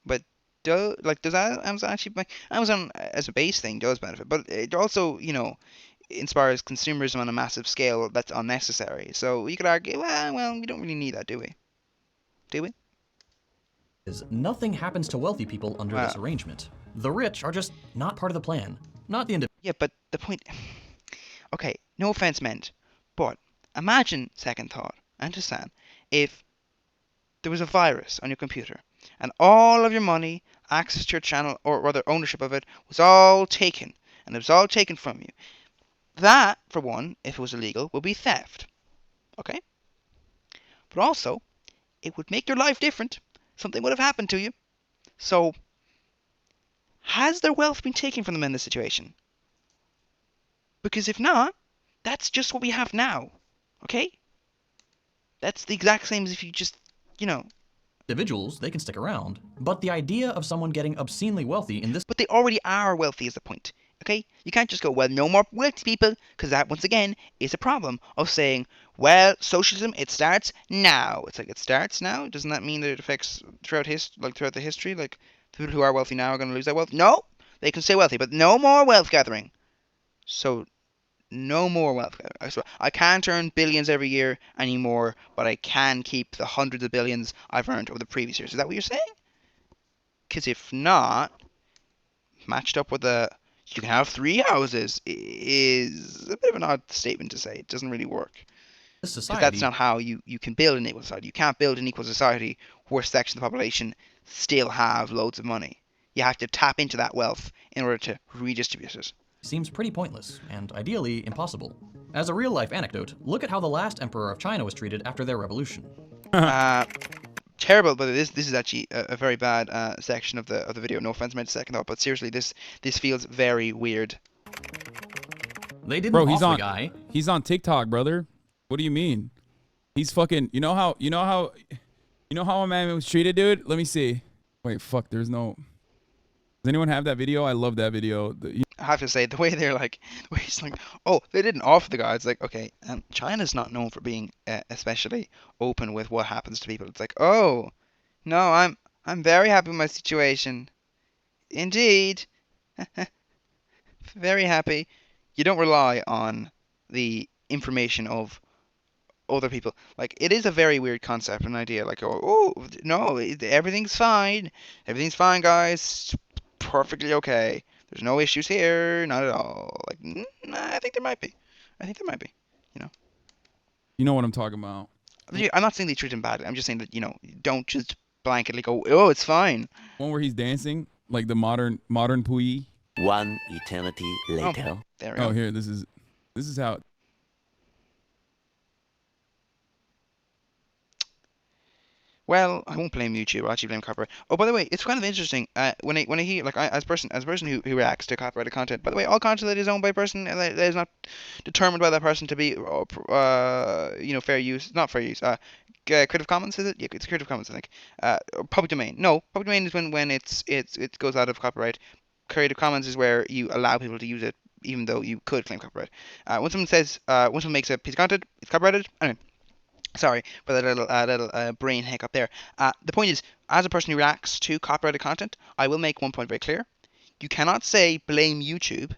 But does Amazon actually... Amazon as a base thing does benefit, but it also, inspires consumerism on a massive scale that's unnecessary. So you could argue, well, we don't really need that, do we? Do we? Nothing happens to wealthy people under this arrangement. The rich are just not part of the plan, not the individual. Yeah, but the point... Okay, no offense meant, but imagine, second thought, understand, if there was a virus on your computer and all of your money, access to your channel, or rather ownership of it, was all taken, and it was all taken from you. That, for one, if it was illegal, would be theft. Okay? But also, it would make your life different. Something would have happened to you. So, has their wealth been taken from them in this situation? Because if not, that's just what we have now. Okay? That's the exact same as if you just, Individuals, they can stick around. But the idea of someone getting obscenely wealthy in this... But they already are wealthy is the point. Okay? You can't just go, well, no more wealthy people, because that, once again, is a problem of saying, well, socialism, it starts now. It's like, it starts now? Doesn't that mean that it affects throughout the history? Like, the people who are wealthy now are going to lose their wealth? No! They can stay wealthy, but no more wealth gathering. So, no more wealth. I can't earn billions every year anymore, but I can keep the hundreds of billions I've earned over the previous years. Is that what you're saying? Because if not, matched up with a you can have three houses is a bit of an odd statement to say. It doesn't really work. Because that's Society not how you can build an equal society. You can't build an equal society where sections of the population still have loads of money. You have to tap into that wealth in order to redistribute it. seems pretty pointless, and ideally impossible. As a real-life anecdote, look at how the last emperor of China was treated after their revolution. Terrible, but this is actually a very bad section of the video. No offense meant to second thought, but seriously, this feels very weird. They didn't Bro, off he's the on guy. he's on TikTok, brother. What do you mean? He's fucking. You know how a man was treated, dude? Let me see. Wait, fuck. There's no. Does anyone have that video? I love that video. I have to say, the way they're like, the way he's like, oh, they didn't offer the guy. It's like, okay, China's not known for being especially open with what happens to people. It's like, oh, no, I'm very happy with my situation. Indeed, very happy. You don't rely on the information of other people. Like, it is a very weird concept and idea. Like, oh no, everything's fine. Everything's fine, guys. Perfectly okay. There's no issues here, not at all. Like, nah, I think there might be. I think there might be. You know. You know what I'm talking about. I'm not saying they treat him badly. I'm just saying that don't just blanketly go, oh, it's fine. One where he's dancing, like the modern Puyi. One eternity later. Oh, there we go. Oh, here, this is how. Well, I won't blame YouTube. I'll actually blame copyright. Oh, by the way, it's kind of interesting. When I hear like as a person who reacts to copyrighted content. By the way, all content that is owned by a person that is not determined by that person to be fair use, not fair use. Creative Commons, is it? Yeah, it's Creative Commons, I think. Or public domain. No, public domain is when it goes out of copyright. Creative Commons is where you allow people to use it even though you could claim copyright. When someone makes a piece of content, it's copyrighted. Anyway. Sorry for that little brain hiccup there. The point is, as a person who reacts to copyrighted content, I will make one point very clear. You cannot say blame YouTube.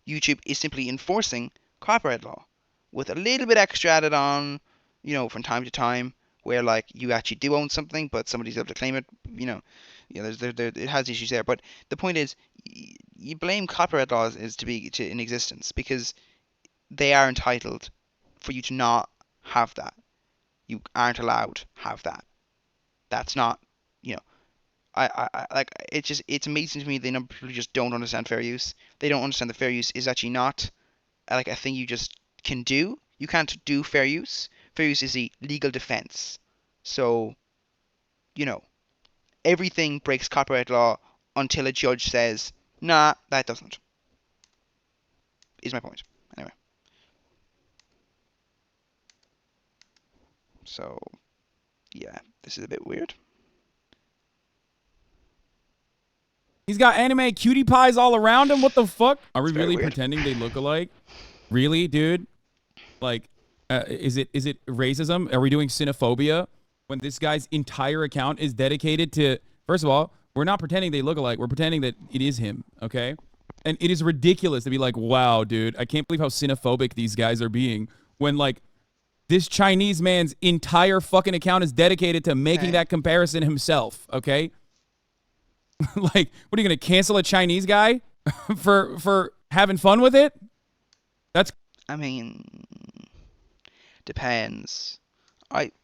YouTube is simply enforcing copyright law with a little bit extra added on, from time to time, where like you actually do own something, but somebody's able to claim it. It has issues there. But the point is, you blame copyright laws is to be in existence because they are entitled for you to not have that. You aren't allowed to have that. That's not, I like it's amazing to me the number of people who just don't understand fair use. They don't understand that fair use is actually not like a thing you just can do. You can't do fair use. Fair use is a legal defense. So, everything breaks copyright law until a judge says, nah, that doesn't. Is my point. Anyway. So, yeah, this is a bit weird. He's got anime cutie pies all around him. What the fuck? Are we really weird. pretending they look alike? Really, dude? Like, is it racism? Are we doing xenophobia when this guy's entire account is dedicated to? First of all, we're not pretending they look alike. We're pretending that it is him. Okay, and it is ridiculous to be like, wow, dude, I can't believe how xenophobic these guys are being when like. This Chinese man's entire fucking account is dedicated to making that comparison himself, okay? Like, what are you going to cancel a Chinese guy for having fun with it? I mean, depends.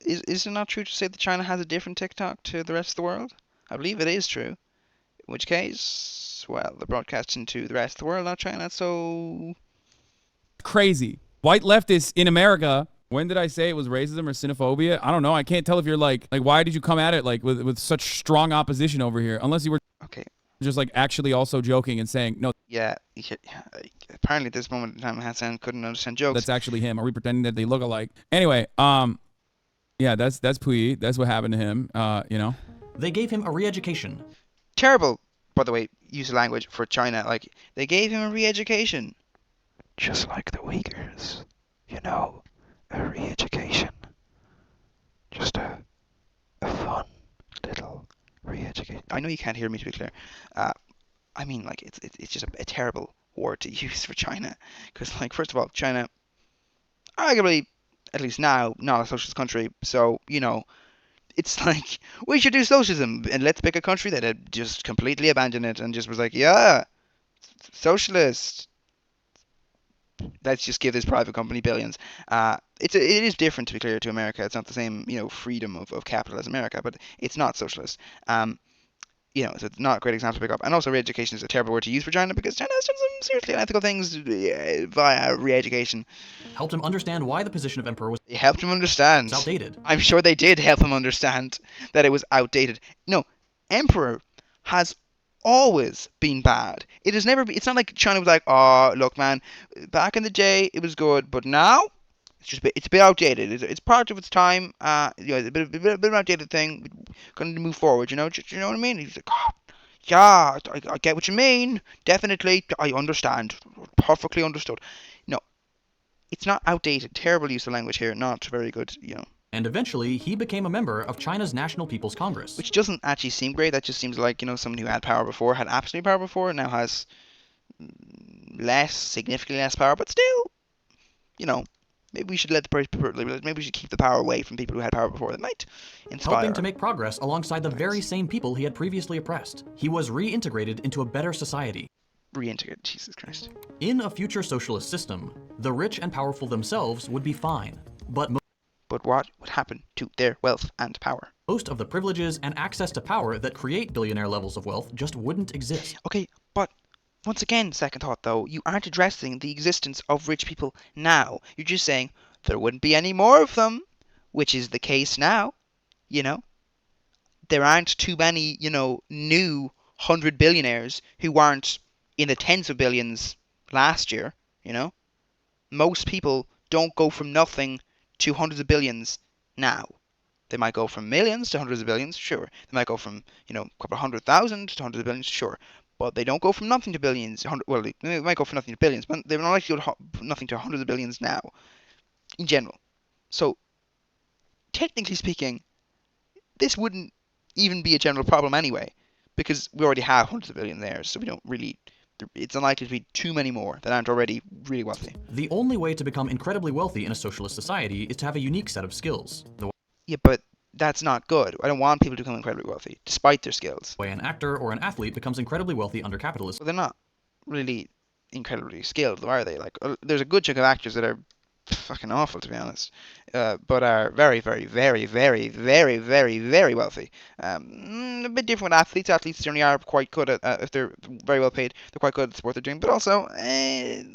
Is it not true to say that China has a different TikTok to the rest of the world? I believe it is true. In which case, well, they're broadcasting to the rest of the world, not China, so... Crazy. White leftists in America... When did I say it was racism or xenophobia? I don't know. I can't tell if you're like why did you come at it like with such strong opposition over here? Unless you were just like actually also joking and saying no. Yeah. Apparently, at this moment in time, Hasan couldn't understand jokes. That's actually him. Are we pretending that they look alike? Anyway, yeah, that's Puyi. That's what happened to him. They gave him a re-education. Terrible, by the way, use of language for China. Like they gave him a re-education, just like the Uyghurs, a re-education. Just a fun little re-education. I know you can't hear me, to be clear. I mean, like, it's just a terrible word to use for China. Because, like, first of all, China, arguably, at least now, not a socialist country. So, it's like, we should do socialism, and let's pick a country that had just completely abandoned it and just was like, yeah, socialist. Let's just give this private company billions. It is different, to be clear, to America. It's not the same, freedom of capital as America, but it's not socialist. So it's not a great example to pick up. And also, re-education is a terrible word to use for China because China has done some seriously unethical things via re-education. Helped him understand why the position of emperor was It helped him understand. outdated. I'm sure they did help him understand that it was outdated. No, emperor has always been bad. It has never been. It's not like China was like, oh, look, man, back in the day it was good, but now it's a bit outdated. It's product of its time. It's a bit of an outdated thing. Going to move forward. You know what I mean? He's like, oh, yeah, I get what you mean. Definitely, I understand. Perfectly understood. No, it's not outdated. Terrible use of language here. Not very good. And eventually, he became a member of China's National People's Congress. Which doesn't actually seem great. That just seems like, someone who had power before, had absolute power before, now has significantly less power, but still, maybe we should maybe we should keep the power away from people who had power before. That might inspire. Helping to make progress alongside the very same people he had previously oppressed. He was reintegrated into a better society. Reintegrate, Jesus Christ. In a future socialist system, the rich and powerful themselves would be fine, but what would happen to their wealth and power? Most of the privileges and access to power that create billionaire levels of wealth just wouldn't exist. Okay, but once again, second thought though, you aren't addressing the existence of rich people now. You're just saying there wouldn't be any more of them, which is the case now. There aren't too many, new 100 billionaires who weren't in the tens of billions last year. Most people don't go from nothing to hundreds of billions now. They might go from millions to hundreds of billions, sure. They might go from, a couple of 100,000 to hundreds of billions, sure. But they don't go from nothing to billions. Well, they might go from nothing to billions, but they're not likely to go from nothing to hundreds of billions now, in general. So, technically speaking, this wouldn't even be a general problem anyway, because we already have hundreds of billionaires, so we don't really... It's unlikely to be too many more that aren't already really wealthy. The only way to become incredibly wealthy in a socialist society is to have a unique set of skills. Yeah, but that's not good. I don't want people to become incredibly wealthy, despite their skills. The way an actor or an athlete becomes incredibly wealthy under capitalism. Well, they're not really incredibly skilled, are they? Like, there's a good chunk of actors that are fucking awful, to be honest, but are very, very, very, very, very, very, very wealthy. A bit different with athletes. Athletes generally are quite good at, if they're very well paid, they're quite good at the sport they're doing. But also, same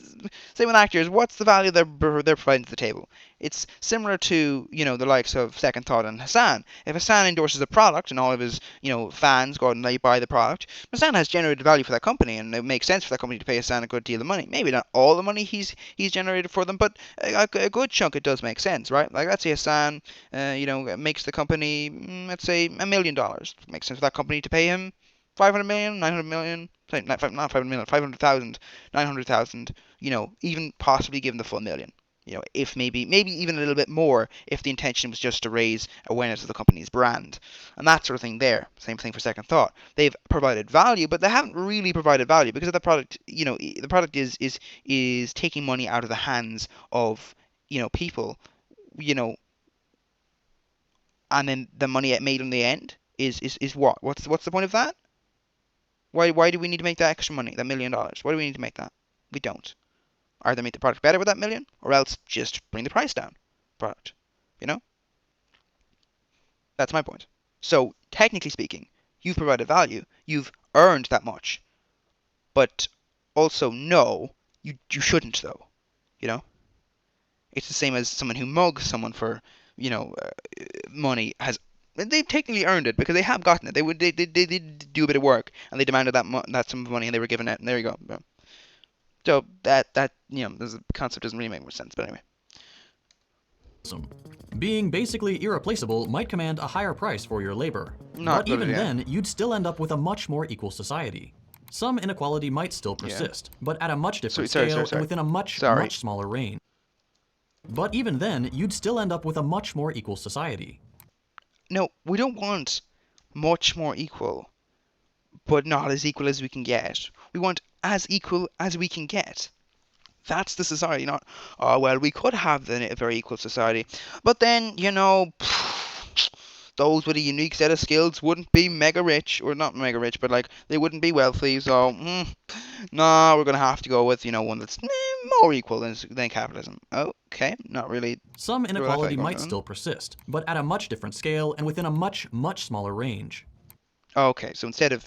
with actors, what's the value they're providing to the table? It's similar to, the likes of Second Thought and Hasan. If Hasan endorses a product and all of his, fans go out and they buy the product, Hasan has generated value for that company, and it makes sense for that company to pay Hasan a good deal of money. Maybe not all the money he's generated for them, but a good chunk it does make sense, right? Like, let's say Hasan, makes the company, let's say $1 million. It makes sense for that company to pay him 500 million, 900 million, not 500 million, 500,000, 900,000, even possibly give him the full million. If maybe even a little bit more if the intention was just to raise awareness of the company's brand. And that sort of thing there. Same thing for Second Thought. They've provided value, but they haven't really provided value because of the product, the product is taking money out of the hands of, people, and then the money it made in the end is what? What's the point of that? Why do we need to make that extra money, that $1 million? Why do we need to make that? We don't. Either make the product better with that million, or else just bring the price down. Product. That's my point. So, technically speaking, you've provided value. You've earned that much. But also, no, you shouldn't, though. It's the same as someone who mugs someone for, money has... They've technically earned it because they have gotten it. They did do a bit of work, and they demanded that sum of money, and they were given it, and there you go. So that the concept doesn't really make much sense, but anyway. Being basically irreplaceable might command a higher price for your labor. But even then, you'd still end up with a much more equal society. Some inequality might still persist, but at a much different scale and within a much smaller range. But even then, you'd still end up with a much more equal society. No, we don't want much more equal, but not as equal as we can get. We want as equal as we can get. That's the society, not, oh, well, we could have a very equal society. But then, those with a unique set of skills wouldn't be mega rich, or not mega rich, but like, they wouldn't be wealthy. So, no, we're going to have to go with, one that's more equal than capitalism. Okay, not really. Some inequality might on. still persist, but at a much different scale and within a much, much smaller range. Okay, so instead of,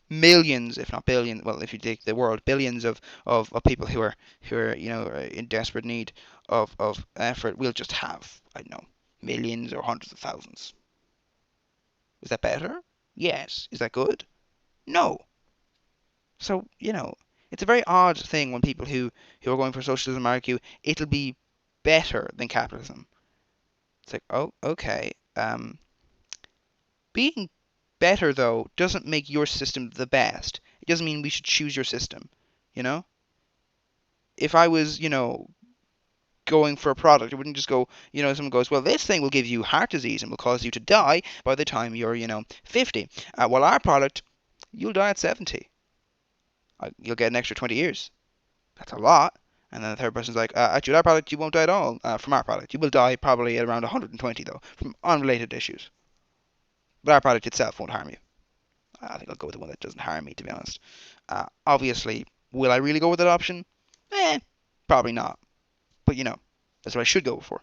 millions, if not billions, well, if you take the world, billions of people who are in desperate need of effort, we'll just have, I don't know, millions or hundreds of thousands. Is that better? Yes. Is that good? No. So, it's a very odd thing when people who are going for socialism argue it'll be better than capitalism. It's like, oh, okay. Being better, though, doesn't make your system the best. It doesn't mean we should choose your system, If I was, going for a product, it wouldn't just go, someone goes, well, this thing will give you heart disease and will cause you to die by the time you're, 50. Well, our product, you'll die at 70. You'll get an extra 20 years. That's a lot. And then the third person's like, actually, our product, you won't die at all from our product. You will die probably at around 120, though, from unrelated issues. But our product itself won't harm you. I think I'll go with the one that doesn't harm me, to be honest. Obviously, will I really go with that option? Probably not. But, that's what I should go for.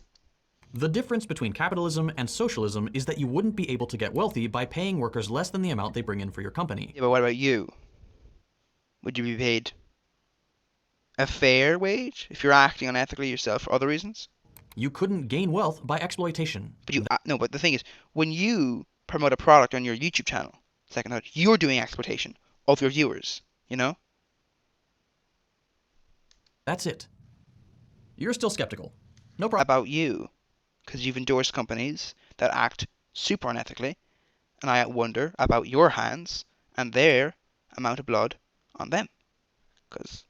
The difference between capitalism and socialism is that you wouldn't be able to get wealthy by paying workers less than the amount they bring in for your company. Yeah, but what about you? Would you be paid a fair wage if you're acting unethically yourself for other reasons? You couldn't gain wealth by exploitation. But no, but the thing is, when you promote a product on your YouTube channel, second thought, you're doing exploitation of your viewers, That's it. You're still skeptical. No problem. About you, because you've endorsed companies that act super unethically, and I wonder about your hands and their amount of blood on them, because,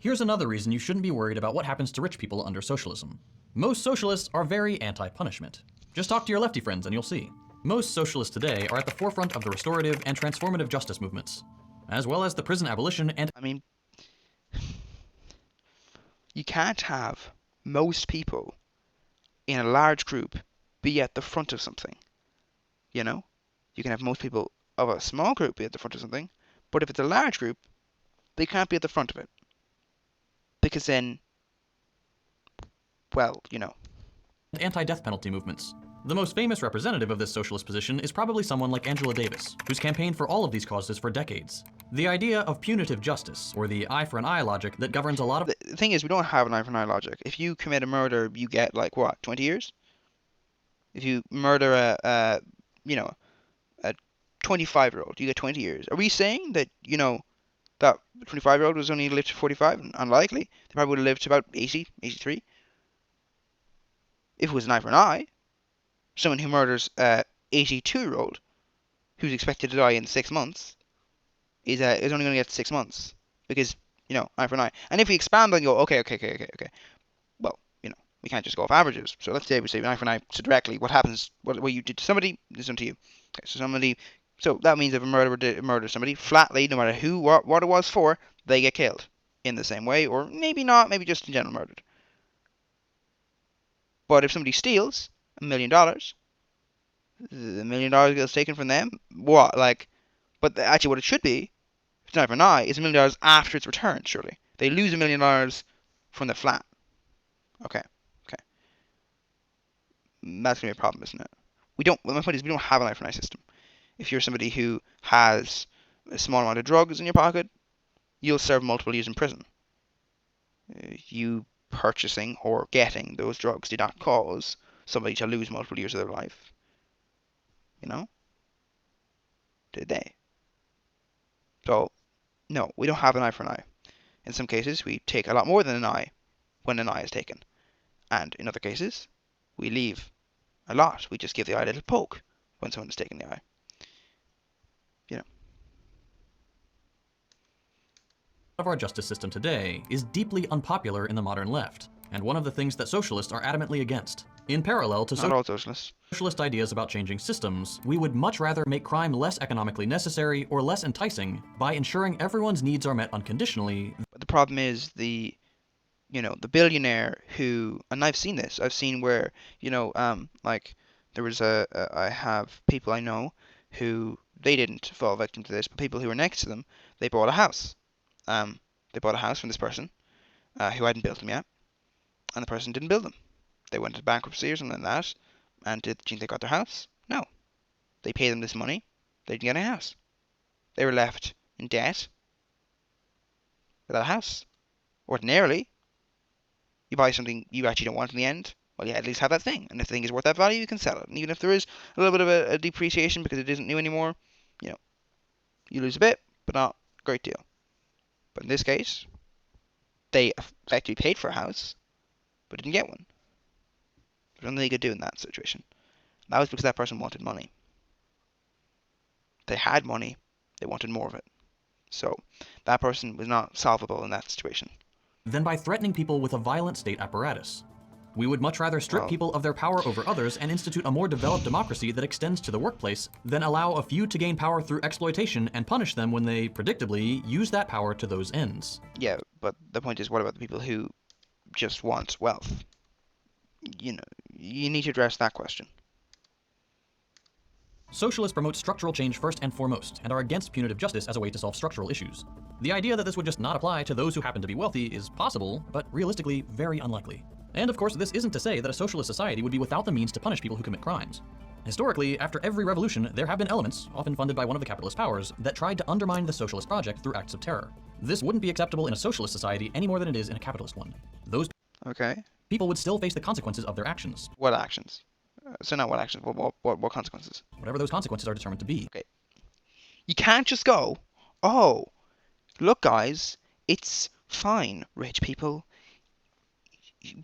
Here's another reason you shouldn't be worried about what happens to rich people under socialism. Most socialists are very anti-punishment. Just talk to your lefty friends and you'll see. Most socialists today are at the forefront of the restorative and transformative justice movements, as well as the prison abolition and... I mean, you can't have most people in a large group be at the front of something, You can have most people of a small group be at the front of something, but if it's a large group, they can't be at the front of it. Because then, well, anti-death penalty movements. The most famous representative of this socialist position is probably someone like Angela Davis, who's campaigned for all of these causes for decades. The idea of punitive justice, or the eye for an eye logic that governs a lot of... The thing is, we don't have an eye for an eye logic. If you commit a murder, you get, 20 years? If you murder a 25-year-old, you get 20 years. Are we saying that, that 25-year-old was only lived to 45? Unlikely. They probably would have lived to about 80, 83. If it was an eye for an eye, someone who murders a 82-year-old who's expected to die in 6 months is only going to get 6 months because eye for an eye. And if we expand and go, okay, well, we can't just go off averages. So let's say we say eye for an eye. So directly, what happens? What you did to somebody is done to you. Okay, so that means if a murderer murders somebody flatly, no matter who, what it was for, they get killed in the same way, or maybe not, maybe just in general murdered. But if somebody steals $1 million, the $1 million gets taken from them. What? But actually, what it should be, if it's not for an eye, is $1 million after it's returned. Surely they lose $1 million from the flat. Okay. That's gonna be a problem, isn't it? My point is, we don't have an eye for an eye system. If you're somebody who has a small amount of drugs in your pocket, you'll serve multiple years in prison. You purchasing or getting those drugs did not cause somebody to lose multiple years of their life. Did they? So, no, we don't have an eye for an eye. In some cases, we take a lot more than an eye when an eye is taken. And in other cases, we leave a lot. We just give the eye a little poke when someone is taking the eye. Of our justice system today is deeply unpopular in the modern left, and one of the things that socialists are adamantly against. In parallel to Not all socialists. socialist ideas about changing systems, we would much rather make crime less economically necessary or less enticing by ensuring everyone's needs are met unconditionally. But the problem is the billionaire who, and I've seen this. I've seen where, like there was I have people I know who they didn't fall victim to this, but people who were next to them, they bought a house. They bought a house from this person who hadn't built them yet, and the person didn't build them. They went into bankruptcy or something like that, and do you think they got their house? No. They paid them this money. They didn't get a house. They were left in debt without a house. Ordinarily, you buy something you actually don't want in the end, well, you at least have that thing. And if the thing is worth that value, you can sell it. And even if there is a little bit of a depreciation because it isn't new anymore, you lose a bit, but not a great deal. But in this case, they effectively paid for a house, but didn't get one. There's nothing they could do in that situation. That was because that person wanted money. They had money, they wanted more of it. So that person was not solvable in that situation. Than by threatening people with a violent state apparatus. We would much rather strip people of their power over others and institute a more developed democracy that extends to the workplace than allow a few to gain power through exploitation and punish them when they, predictably, use that power to those ends. Yeah, but the point is, what about the people who just want wealth? You need to address that question. Socialists promote structural change first and foremost, and are against punitive justice as a way to solve structural issues. The idea that this would just not apply to those who happen to be wealthy is possible, but realistically very unlikely. And of course, this isn't to say that a socialist society would be without the means to punish people who commit crimes. Historically, after every revolution, there have been elements, often funded by one of the capitalist powers, that tried to undermine the socialist project through acts of terror. This wouldn't be acceptable in a socialist society any more than it is in a capitalist one. Those people would still face the consequences of their actions. What actions? So not what actions, what consequences? Whatever those consequences are determined to be. Okay. You can't just go, oh, look guys, it's fine, rich people.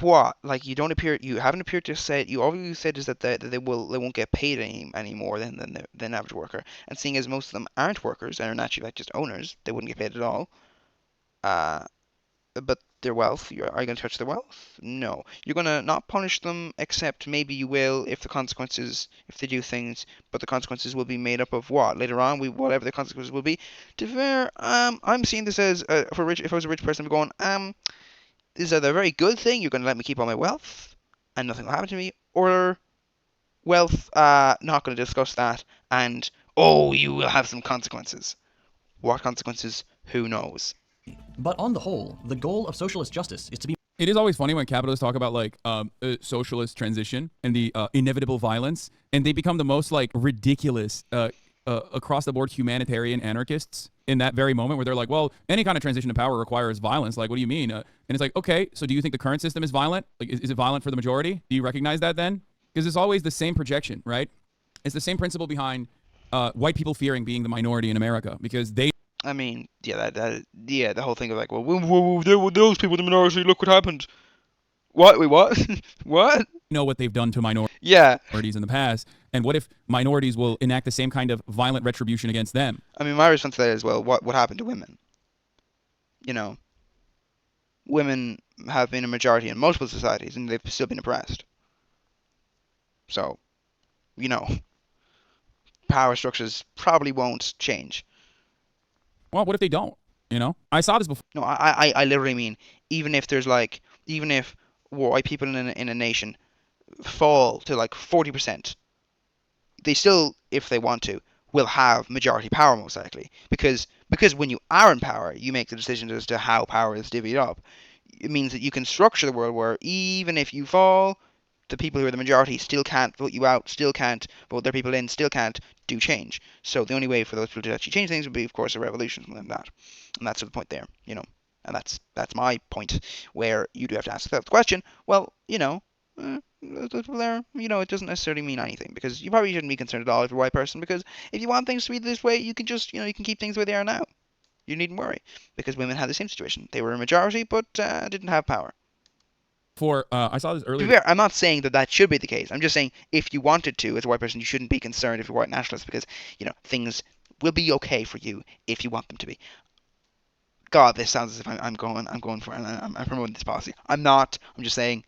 What? Like you haven't appeared to say, all you said is that they won't get paid any more than the average worker. And seeing as most of them aren't workers and are naturally like just owners, they wouldn't get paid at all. But their wealth, are you going to touch their wealth? No. You're going to not punish them, except maybe you will if they do things, but the consequences will be made up of what? Later on, whatever the consequences will be. To be fair, I'm seeing this as, if I was a rich person, I'm going, is either a very good thing, you're going to let me keep all my wealth, and nothing will happen to me, or wealth, not going to discuss that, and, you will have some consequences. What consequences? Who knows? But on the whole, the goal of socialist justice is to be... It is always funny when capitalists talk about like socialist transition and the inevitable violence, and they become the most like ridiculous across the board humanitarian anarchists in that very moment where they're like, well, any kind of transition to power requires violence. Like, what do you mean? And it's like, okay, so do you think the current system is violent? Like, is it violent for the majority? Do you recognize that then? Because it's always the same projection, right? It's the same principle behind white people fearing being the minority in America because they... I mean, yeah, the whole thing of like, well, there were those people in the minority, look what happened. What? Wait, what? What? know what they've done to minorities in the past, and what if minorities will enact the same kind of violent retribution against them? I mean, my response to that is, well, what happened to women? Women have been a majority in multiple societies, and they've still been oppressed. So, power structures probably won't change. Well, what if they don't? I saw this before. No, I literally mean, even if white people in a nation fall to like 40%, they still, if they want to, will have majority power most likely. Because when you are in power, you make the decisions as to how power is divvied up. It means that you can structure the world where even if you fall, the people who are the majority still can't vote you out, still can't vote their people in, still can't do change. So the only way for those people to actually change things would be, of course, a revolution, something like that. And that's the point there, And that's my point, where you do have to ask yourself the question, well, it doesn't necessarily mean anything, because you probably shouldn't be concerned at all if you're a white person, because if you want things to be this way, you can just, you can keep things the way they are now. You needn't worry, because women had the same situation. They were a majority, but didn't have power. I saw this earlier. To be fair, I'm not saying that should be the case. I'm just saying if you wanted to, as a white person, you shouldn't be concerned if you're a white nationalist, because things will be okay for you if you want them to be. God, this sounds as if I'm going for it, and I'm promoting this policy. I'm not. I'm just saying,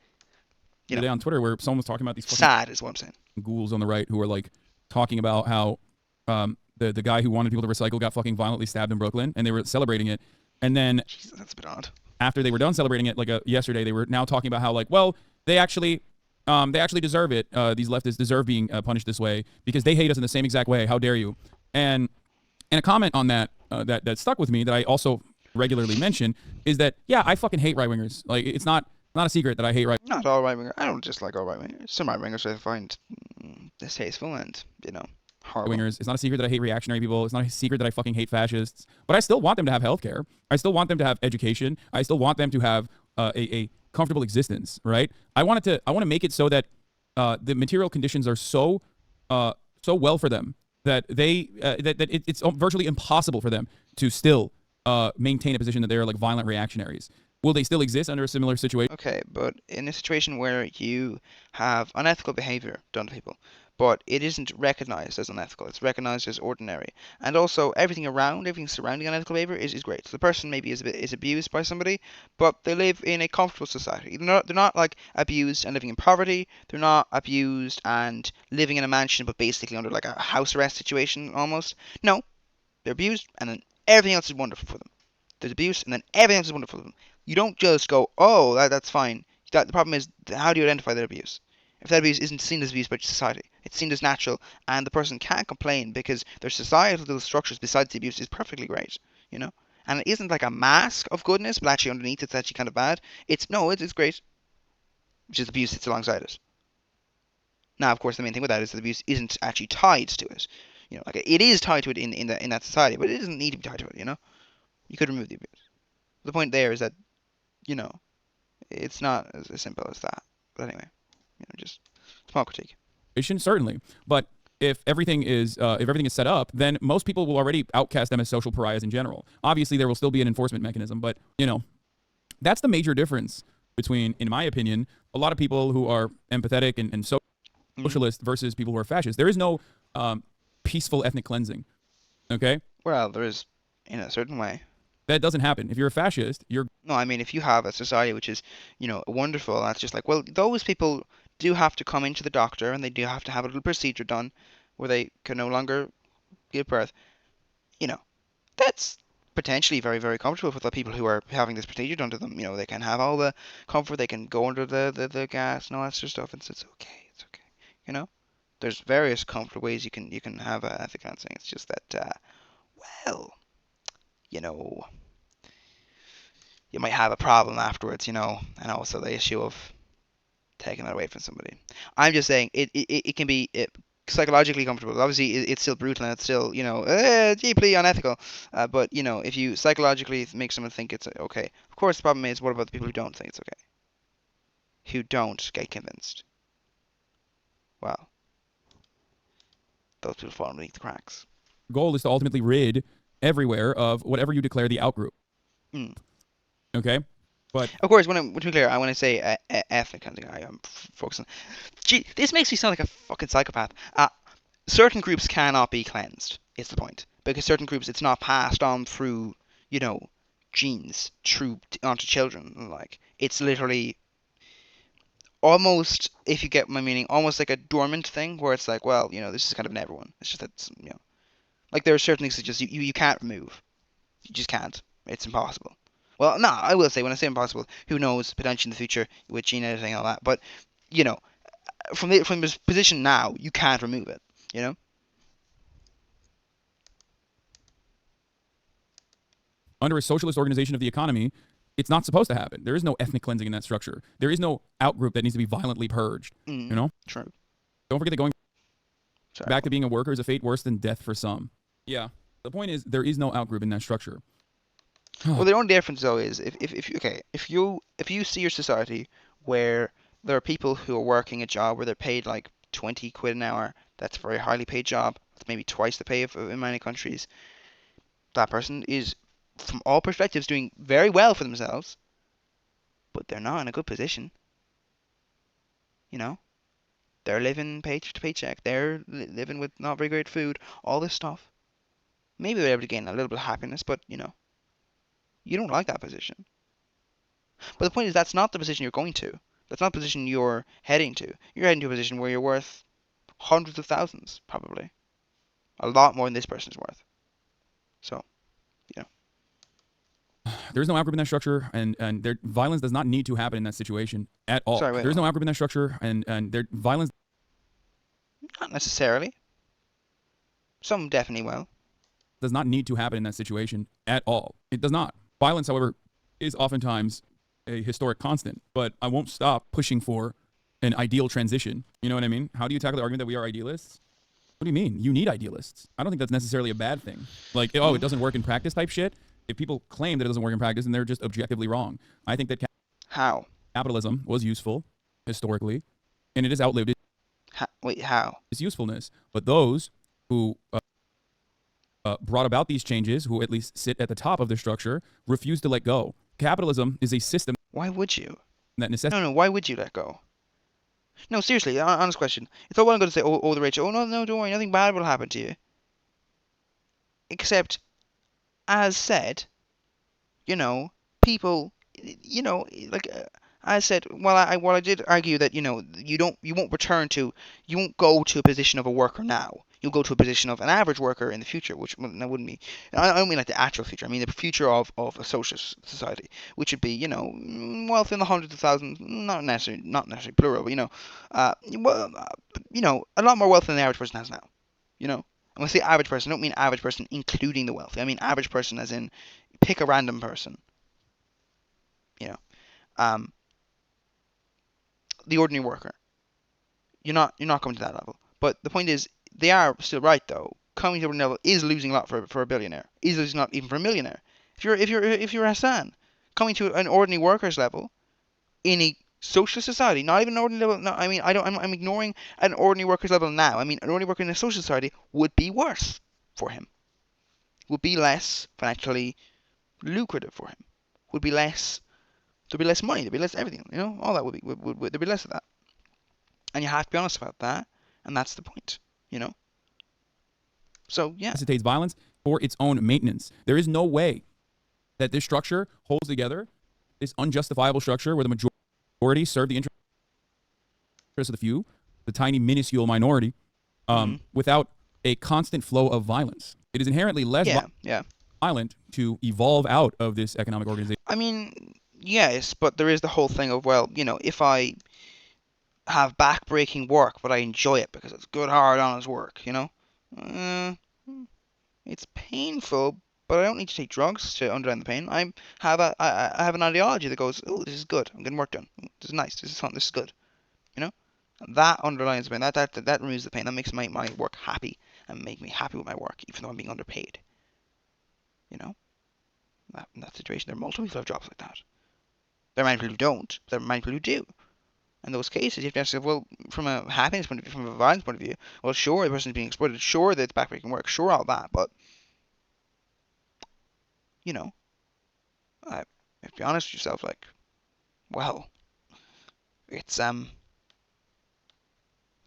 The other day on Twitter where someone was talking about these fucking sad is what I'm saying. ghouls on the right who were like talking about how the guy who wanted people to recycle got fucking violently stabbed in Brooklyn, and they were celebrating it. And then Jesus, that's a bit odd. after they were done celebrating it, like yesterday, they were now talking about how like, well, they actually deserve it. These leftists deserve being punished this way because they hate us in the same exact way. How dare you? And a comment on that that stuck with me that I also regularly mention is that yeah, I fucking hate right wingers. Like it's not a secret that I hate right. Not all right wingers. I don't just like all right wingers. Some right wingers I find distasteful and horrible. Wingers. It's not a secret that I hate reactionary people. It's not a secret that I fucking hate fascists. But I still want them to have healthcare. I still want them to have education. I still want them to have a comfortable existence. Right? I want to make it so that the material conditions are so well for them that it's virtually impossible for them to still maintain a position that they're like violent reactionaries. Will they still exist under a similar situation? Okay, but in a situation where you have unethical behavior done to people, but it isn't recognized as unethical, it's recognized as ordinary, and also everything surrounding unethical behavior is great. So the person maybe is abused by somebody, but they live in a comfortable society. They're not like abused and living in poverty. They're not abused and living in a mansion, but basically under like a house arrest situation almost. No, they're abused, and then everything else is wonderful for them. There's abuse, and then everything else is wonderful for them. You don't just go, oh, that's fine. The problem is, how do you identify that abuse? If that abuse isn't seen as abuse by society, it's seen as natural, and the person can't complain because their societal little structures besides the abuse is perfectly great, And it isn't like a mask of goodness, but actually underneath it's actually kind of bad. It's great, which is abuse sits alongside it. Now, of course, the main thing with that is that abuse isn't actually tied to it. Like it is tied to it in that society, but it doesn't need to be tied to it. You could remove the abuse. The point there is that it's not as simple as that. But anyway, just small critique. Certainly, but if everything is set up, then most people will already outcast them as social pariahs in general. Obviously, there will still be an enforcement mechanism, but that's the major difference between, in my opinion, a lot of people who are empathetic and socialist versus people who are fascist. There is no peaceful ethnic cleansing. Okay. Well, there is in a certain way. That doesn't happen. If you're a fascist, you're... No, I mean, if you have a society which is, wonderful, that's just like, well, those people do have to come into the doctor and they do have to have a little procedure done where they can no longer give birth. That's potentially very, very comfortable for the people who are having this procedure done to them. They can have all the comfort, they can go under the gas and all that sort of stuff, and it's okay, it's okay. There's various comfortable ways you can have ethnic cleansing. It's just that, well, you might have a problem afterwards, and also the issue of taking that away from somebody. I'm just saying it can be psychologically comfortable. Obviously, it's still brutal and it's still, deeply unethical. But, if you psychologically make someone think it's okay, of course, the problem is, what about the people who don't think it's okay? Who don't get convinced? Well, those people fall underneath the cracks. Goal is to ultimately rid everywhere of whatever you declare the outgroup. Okay? But of course, to be clear, when I say ethnic cleansing, I am focusing. Gee, this makes me sound like a fucking psychopath. Certain groups cannot be cleansed. Is the point? Because certain groups, it's not passed on through, genes, onto children. Like it's literally almost, if you get my meaning, almost like a dormant thing where it's like, well, this is kind of in everyone. It's just that, like there are certain things that just you can't remove. You just can't. It's impossible. Well, no, I will say, when I say impossible, who knows, potentially in the future with gene editing and all that. But, from this position now, you can't remove it, under a socialist organization of the economy, it's not supposed to happen. There is no ethnic cleansing in that structure. There is no outgroup that needs to be violently purged. True. Don't forget that going back to being a worker is a fate worse than death for some. Yeah. The point is, there is no outgroup in that structure. Well, the only difference though is if you see your society where there are people who are working a job where they're paid like 20 quid an hour, that's a very highly paid job, that's maybe twice the pay of in many countries. That person is, from all perspectives, doing very well for themselves, but they're not in a good position. They're living paycheck to paycheck. They're living with not very great food, all this stuff. Maybe they're able to gain a little bit of happiness, but You don't like that position. But the point is, that's not the position you're going to. That's not the position you're heading to. You're heading to a position where you're worth hundreds of thousands, probably. A lot more than this person's worth. So, you know. There's no outgroup in that structure, and there violence does not need to happen in that situation at all. Sorry, wait. There's no outgroup in that structure, and there violence Not necessarily. Some definitely will. does not need to happen in that situation at all. It does not. Violence, however, is oftentimes a historic constant, but I won't stop pushing for an ideal transition. You know what I mean? How do you tackle the argument that we are idealists? What do you mean? You need idealists. I don't think that's necessarily a bad thing. Like, oh, it doesn't work in practice type shit. If people claim that it doesn't work in practice, then they're just objectively wrong. I think that How? capitalism was useful historically, and it has outlived Wait, how? its usefulness. But those who brought about these changes, who at least sit at the top of the structure, refuse to let go. Capitalism is a system Why would you? that necessitates. No, why would you let go? No, seriously, honest question. It's all well and good to say, oh, the rich, oh, no, don't worry, nothing bad will happen to you. Except, as said, people, like, as said, while I did argue that, you won't go to a position of a worker now. You'll go to a position of an average worker in the future, which that wouldn't be. I don't mean like the actual future. I mean the future of a socialist society, which would be, wealth in the hundreds of thousands, not necessarily plural, but a lot more wealth than the average person has now. And when I say average person, I don't mean average person including the wealthy. I mean average person as in pick a random person. Um, the ordinary worker. You're not coming to that level. But the point is, they are still right though. Coming to a level is losing a lot for a billionaire. Is losing a lot even for a millionaire. If you're Hasan, coming to an ordinary worker's level in a socialist society, not even an ordinary level. No, I mean I'm ignoring an ordinary worker's level now. I mean an ordinary worker in a social society would be worse for him. Would be less financially lucrative for him. Would be less. There'd be less money. There'd be less everything. All that would there'd be less of that. And you have to be honest about that, and that's the point. So yeah. Necessitates violence for its own maintenance. There is no way that this structure holds together, this unjustifiable structure where the majority serve the interests of the few, the tiny minuscule minority, without a constant flow of violence. It is inherently less violent to evolve out of this economic organization. I mean, yes, but there is the whole thing of, well, if I have back-breaking work, but I enjoy it because it's good, hard, honest work, it's painful, but I don't need to take drugs to underline the pain. I have an ideology that goes, oh, this is good. I'm getting work done. This is nice. This is fun. This is good. That underlines the pain. That removes the pain. That makes my work happy and make me happy with my work, even though I'm being underpaid. In that situation, there are multiple people who have jobs like that. There are many people who don't. There are many people who do. In those cases, you have to ask yourself, well, from a happiness point of view, from a violence point of view, well, sure, the person is being exploited, sure, that it's backbreaking work, sure, all that, but, you have to be honest with yourself, like, well, it's,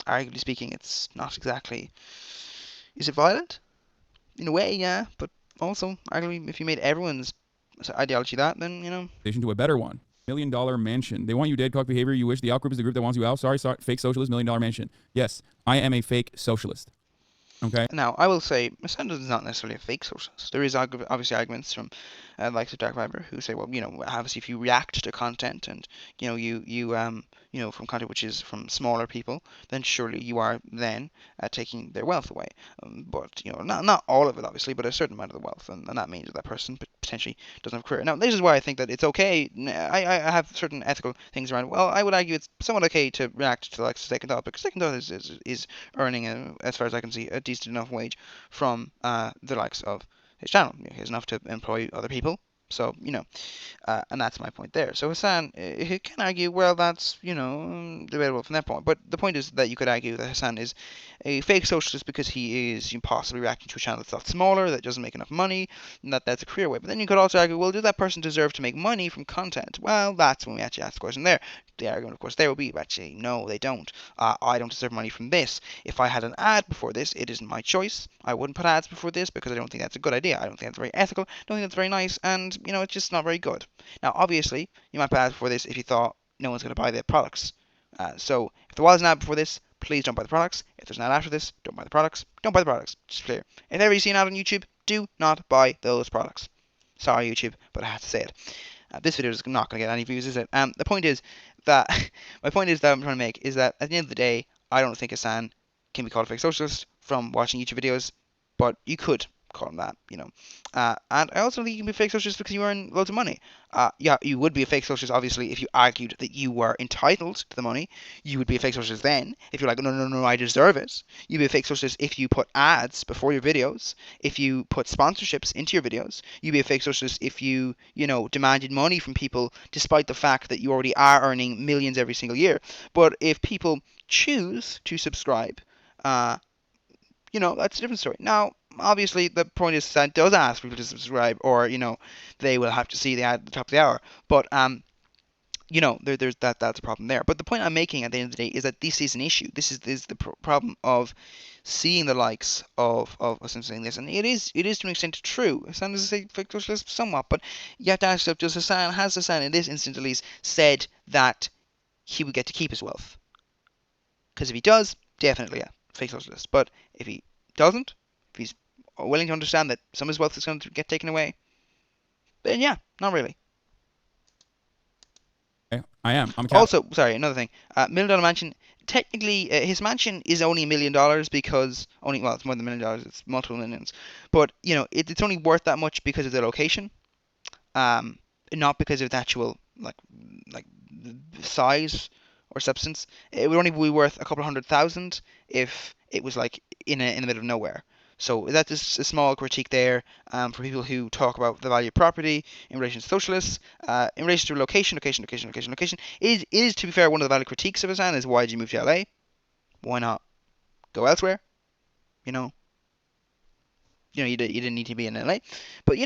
arguably speaking, it's not exactly, is it violent? In a way, yeah, but also, arguably, if you made everyone's ideology that, then, To a better one. $1 million mansion. They want you dead, cock behavior. You wish the outgroup is the group that wants you out. Sorry, fake socialist, $1 million mansion. Yes, I am a fake socialist. Okay. Now, I will say, Sanders is not necessarily a fake socialist. There is obviously arguments from likes of Dark Viper who say, well, obviously if you react to content and, from content which is from smaller people, then surely you are then taking their wealth away. But, not all of it, obviously, but a certain amount of the wealth. And that means that person potentially doesn't have a career. Now, this is why I think that it's okay. I have certain ethical things around. Well, I would argue it's somewhat okay to react to like Second Thought, because Second Thought is earning, as far as I can see, a decent enough wage from the likes of his channel. He has enough to employ other people. So, and that's my point there. So Hasan, he can argue, well, that's, debatable from that point. But the point is that you could argue that Hasan is a fake socialist because he is possibly reacting to a channel that's a lot smaller, that doesn't make enough money, and that's a career way. But then you could also argue, well, does that person deserve to make money from content? Well, that's when we actually ask the question there. The argument, of course, there will be, actually, no, they don't. I don't deserve money from this. If I had an ad before this, it isn't my choice. I wouldn't put ads before this because I don't think that's a good idea. I don't think that's very ethical. I don't think that's very nice. And and it's just not very good. Now, obviously, you might buy before this if you thought no one's going to buy the products. So if there was an ad before this, please don't buy the products. If there's an ad after this, don't buy the products. Don't buy the products. Just clear. If ever you see an ad on YouTube, do not buy those products. Sorry, YouTube, but I have to say it. This video is not going to get any views, is it? The point is that my point is that I'm trying to make is that at the end of the day, I don't think Hasan can be called a fake socialist from watching YouTube videos, but you could call him that, and I also think you can be a fake socialist because you earn loads of money. Yeah, you would be a fake socialist, obviously, if you argued that you were entitled to the money. You would be a fake socialist then if you're like, no, no, no, I deserve it. You'd be a fake socialist if you put ads before your videos, if you put sponsorships into your videos. You'd be a fake socialist if you, demanded money from people despite the fact that you already are earning millions every single year. But if people choose to subscribe, that's a different story. Now, obviously, the point is that does ask people to subscribe, or they will have to see the ad at the top of the hour. But there's that's a problem there. But the point I'm making at the end of the day is that this is an issue. This is the problem of seeing the likes of us saying this, and it is to an extent true. Hasan is a fake socialist somewhat, but you have to ask yourself: has Hasan in this instance at least said that he would get to keep his wealth? Because if he does, definitely, yeah, fake socialist. But if he doesn't, if he's willing to understand that some of his wealth is going to get taken away, then yeah, not really. Okay, I am. I'm also, sorry, another thing. $1 million mansion. Technically, his mansion is only $1 million because it's more than $1 million. It's multiple millions. But it's only worth that much because of the location, not because of the actual like size or substance. It would only be worth a couple $100,000 if it was like in the middle of nowhere. So that's just a small critique there for people who talk about the value of property in relation to socialists. In relation to location. It is, to be fair, one of the valid critiques of Hasan is, why did you move to LA? Why not go elsewhere? You didn't need to be in LA, but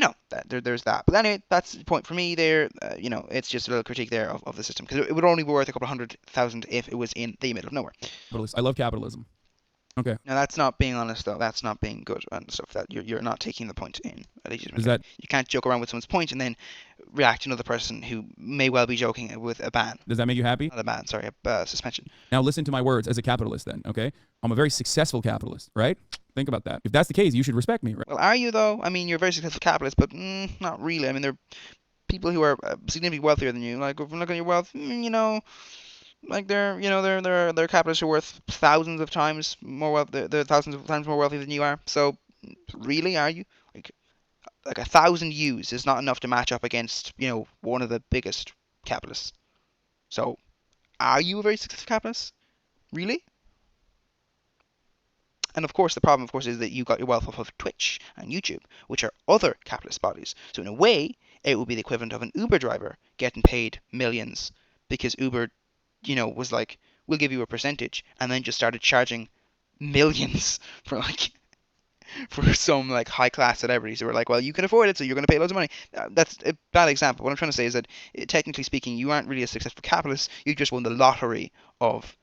there's that. But anyway, that's the point for me there. It's just a little critique there of the system, because it would only be worth a couple $100,000 if it was in the middle of nowhere. I love capitalism. Okay. Now that's not being honest, though. That's not being good and stuff. That you're not taking the point in. You can't joke around with someone's point and then react to another person who may well be joking with a ban. Does that make you happy? Not a ban, sorry, a suspension. Now listen to my words as a capitalist then, okay? I'm a very successful capitalist, right? Think about that. If that's the case, you should respect me, right? Well, are you, though? I mean, you're a very successful capitalist, but not really. I mean, there are people who are significantly wealthier than you. Like, if you look at your wealth, like they're capitalists who are worth thousands of times more wealth. They're thousands of times more wealthy than you are. So, really, are you? Like 1,000 U's is not enough to match up against one of the biggest capitalists. So, are you a very successful capitalist? Really? And of course, the problem, of course, is that you got your wealth off of Twitch and YouTube, which are other capitalist bodies. So in a way, it would be the equivalent of an Uber driver getting paid millions because Uber, was like, we'll give you a percentage, and then just started charging millions for some like high class celebrities who were like, well, you can afford it, so you're going to pay loads of money. That's a bad example. What I'm trying to say is that, technically speaking, you aren't really a successful capitalist. You just won the lottery of,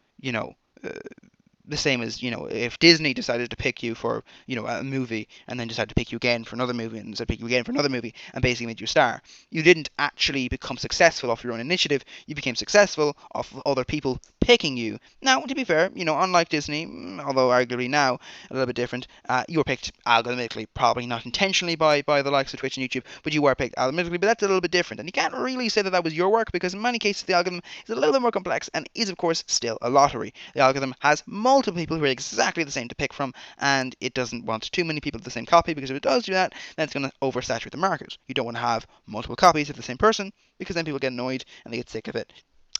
the same as, if Disney decided to pick you for, a movie, and then decided to pick you again for another movie, and decided to pick you again for another movie, and basically made you a star. You didn't actually become successful off your own initiative. You became successful off of other people picking you. Now, to be fair, unlike Disney, although arguably now a little bit different, you were picked algorithmically, probably not intentionally by the likes of Twitch and YouTube, but you were picked algorithmically, but that's a little bit different. And you can't really say that that was your work, because in many cases the algorithm is a little bit more complex and is, of course, still a lottery. The algorithm has multiple people who are exactly the same to pick from, and it doesn't want too many people of the same copy, because if it does do that, then it's going to oversaturate the market. You don't want to have multiple copies of the same person, because then people get annoyed and they get sick of it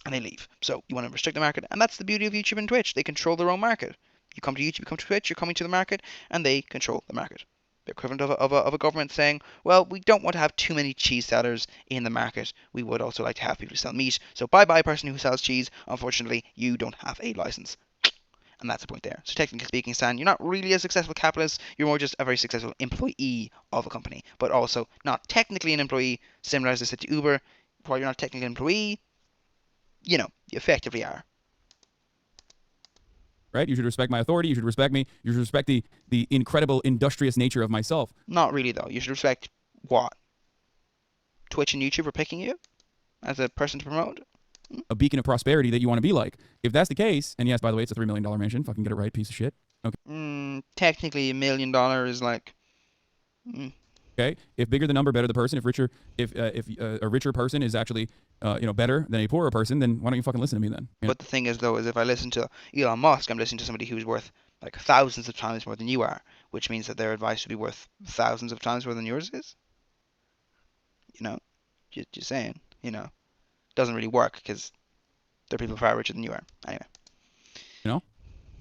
and they leave. So you want to restrict the market, and that's the beauty of YouTube and Twitch. They control their own market. You come to YouTube, you come to Twitch, you're coming to the market, and they control the market. The equivalent of a government saying, well, we don't want to have too many cheese sellers in the market. We would also like to have people who sell meat. So bye-bye, person who sells cheese. Unfortunately, you don't have a license. And that's the point there. So technically speaking, Stan, you're not really a successful capitalist. You're more just a very successful employee of a company, but also not technically an employee, similar as I said to Uber. While you're not technically an employee, you effectively are. Right? You should respect my authority. You should respect me. You should respect the incredible industrious nature of myself. Not really, though. You should respect what? Twitch and YouTube are picking you as a person to promote? a beacon of prosperity that you want to be like. If that's the case, and yes, by the way, it's a $3 million mansion. Fucking get it right, piece of shit. Okay. Technically, $1 million is like. Okay. If bigger the number, better the person. If a richer person is actually, better than a poorer person, then why don't you fucking listen to me then? But the thing is, though, is if I listen to Elon Musk, I'm listening to somebody who's worth like thousands of times more than you are, which means that their advice would be worth thousands of times more than yours is. Just saying. Doesn't really work because they're people far richer than you are.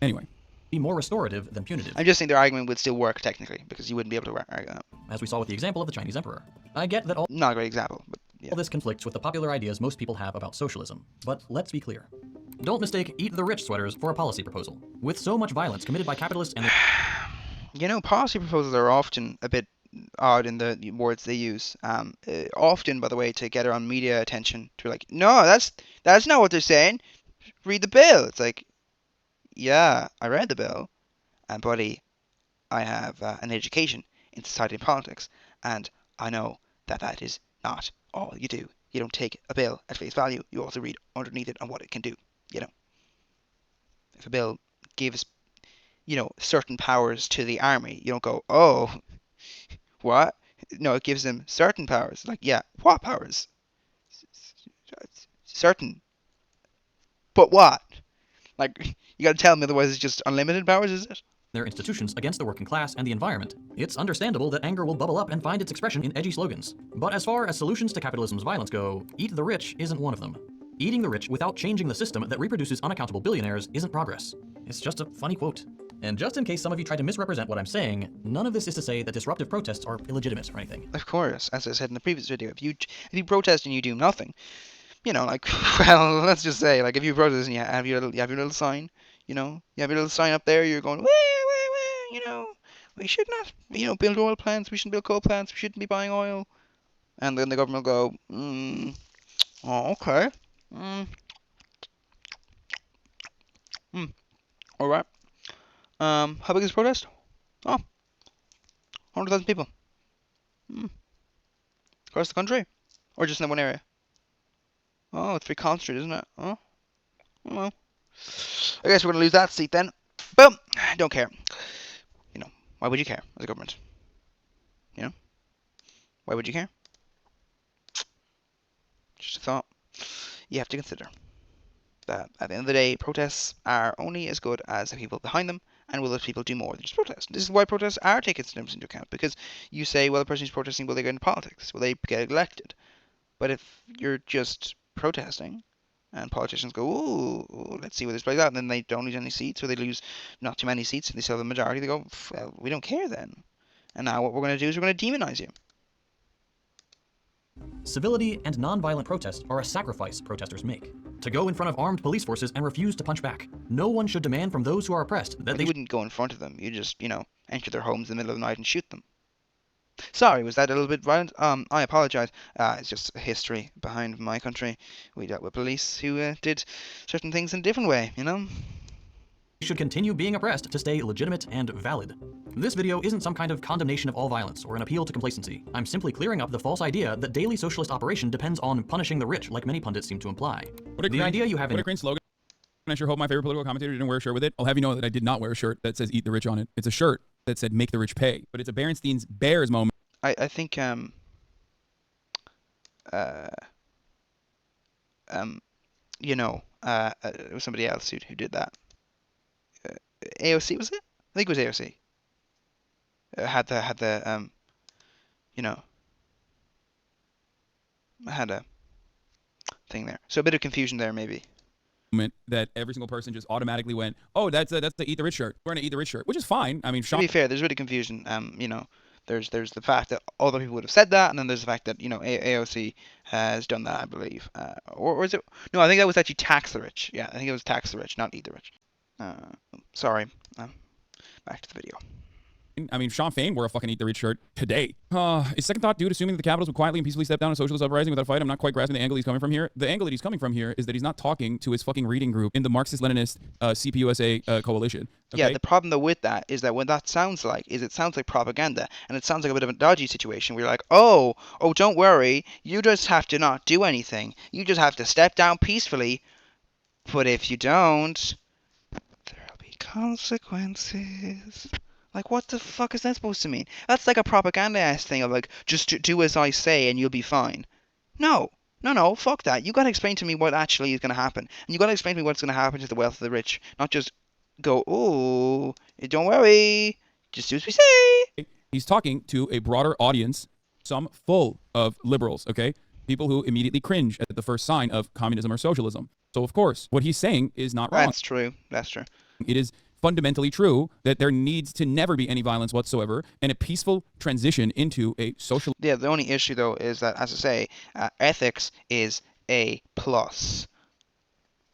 Anyway. Be more restorative than punitive. I'm just saying their argument would still work technically because you wouldn't be able to argue that. As we saw with the example of the Chinese emperor. I get that all Not a great example, but yeah. this conflicts with the popular ideas most people have about socialism. But let's be clear. Don't mistake eat the rich sweaters for a policy proposal. With so much violence committed by capitalists and Policy proposals are often a bit odd in the words they use. Often, by the way, to get around media attention. To like, no, that's not what they're saying. Read the bill. It's like, yeah, I read the bill, and buddy, I have an education in society and politics, and I know that that is not all you do. You don't take a bill at face value. You also read underneath it on what it can do. If a bill gives, certain powers to the army, you don't go, oh, what? No, it gives them certain powers. Like, yeah, what powers? Certain. But what? Like, you gotta tell me, otherwise it's just unlimited powers, is it? their institutions against the working class and the environment. It's understandable that anger will bubble up and find its expression in edgy slogans. But as far as solutions to capitalism's violence go, eat the rich isn't one of them. Eating the rich without changing the system that reproduces unaccountable billionaires isn't progress. It's just a funny quote. And just in case some of you try to misrepresent what I'm saying, none of this is to say that disruptive protests are illegitimate or anything. Of course, as I said in the previous video, if you protest and you do nothing, like, well, let's just say, like, if you protest and you have your little sign, you have your little sign up there, you're going, we should not, build oil plants, we shouldn't build coal plants, we shouldn't be buying oil, and then the government will go, oh, okay, all right. How big is the protest? Oh, 100,000 people. Across the country? Or just in one area? Oh, it's very concentrated, isn't it? Oh, well. I guess we're going to lose that seat then. Boom! Don't care. Why would you care as a government? Why would you care? Just a thought. You have to consider that at the end of the day, protests are only as good as the people behind them, and will those people do more than just protest? This is why protests are taken into account, because you say, well, the person who's protesting, will they get into politics? Will they get elected? But if you're just protesting, and politicians go, ooh, let's see where this plays out, and then they don't lose any seats, or they lose not too many seats, and they still have the majority, they go, well, we don't care then. And now what we're going to do is we're going to demonize you. Civility and non-violent protest are a sacrifice protesters make. To go in front of armed police forces and refuse to punch back. No one should demand from those who are oppressed that they wouldn't go in front of them. You just, enter their homes in the middle of the night and shoot them. Sorry, was that a little bit violent? I apologize. It's just history behind my country. We dealt with police who did certain things in a different way, should continue being oppressed to stay legitimate and valid. This video isn't some kind of condemnation of all violence or an appeal to complacency. I'm simply clearing up the false idea that daily socialist operation depends on punishing the rich, like many pundits seem to imply. What a cringe slogan. I sure hope my favorite political commentator didn't wear a shirt with it. I'll have you know that I did not wear a shirt that says "Eat the Rich" on it. It's a shirt that said "Make the Rich Pay," but it's a Berenstein's Bears moment. I think it was somebody else who did that. AOC, was it? I think it was AOC. Had a thing there. So a bit of confusion there, maybe. That every single person just automatically went, oh, that's the Eat the Rich shirt. We're gonna eat the rich shirt, which is fine. I mean, to be fair, there's really confusion. There's the fact that other people would have said that, and then there's the fact that AOC has done that, I believe. Or is it? No, I think that was actually tax the rich. Yeah, I think it was tax the rich, not eat the rich. Sorry. Back to the video. I mean, Sean Fain wore a fucking Eat the Rich shirt today. His second thought, dude, assuming that the capitalists would quietly and peacefully step down a socialist uprising without a fight. I'm not quite grasping the angle he's coming from here. The angle that he's coming from here is that he's not talking to his fucking reading group in the Marxist-Leninist CPUSA coalition. Okay? Yeah, the problem though with that is that what that sounds like is it sounds like propaganda, and it sounds like a bit of a dodgy situation where you're like, oh, don't worry, you just have to not do anything. You just have to step down peacefully. But if you don't, there'll be consequences. Like, what the fuck is that supposed to mean? That's like a propaganda-ass thing of like, just do as I say and you'll be fine. No, no, fuck that. You gotta explain to me what actually is gonna happen. And you gotta explain to me what's gonna happen to the wealth of the rich. Not just go, oh, don't worry, just do as we say. He's talking to a broader audience, some full of liberals, okay? People who immediately cringe at the first sign of communism or socialism. So, of course, what he's saying is not wrong. That's true. That's true. It is fundamentally true that there needs to never be any violence whatsoever and a peaceful transition into a social. Yeah, the only issue, though, is that, as I say, ethics is a plus.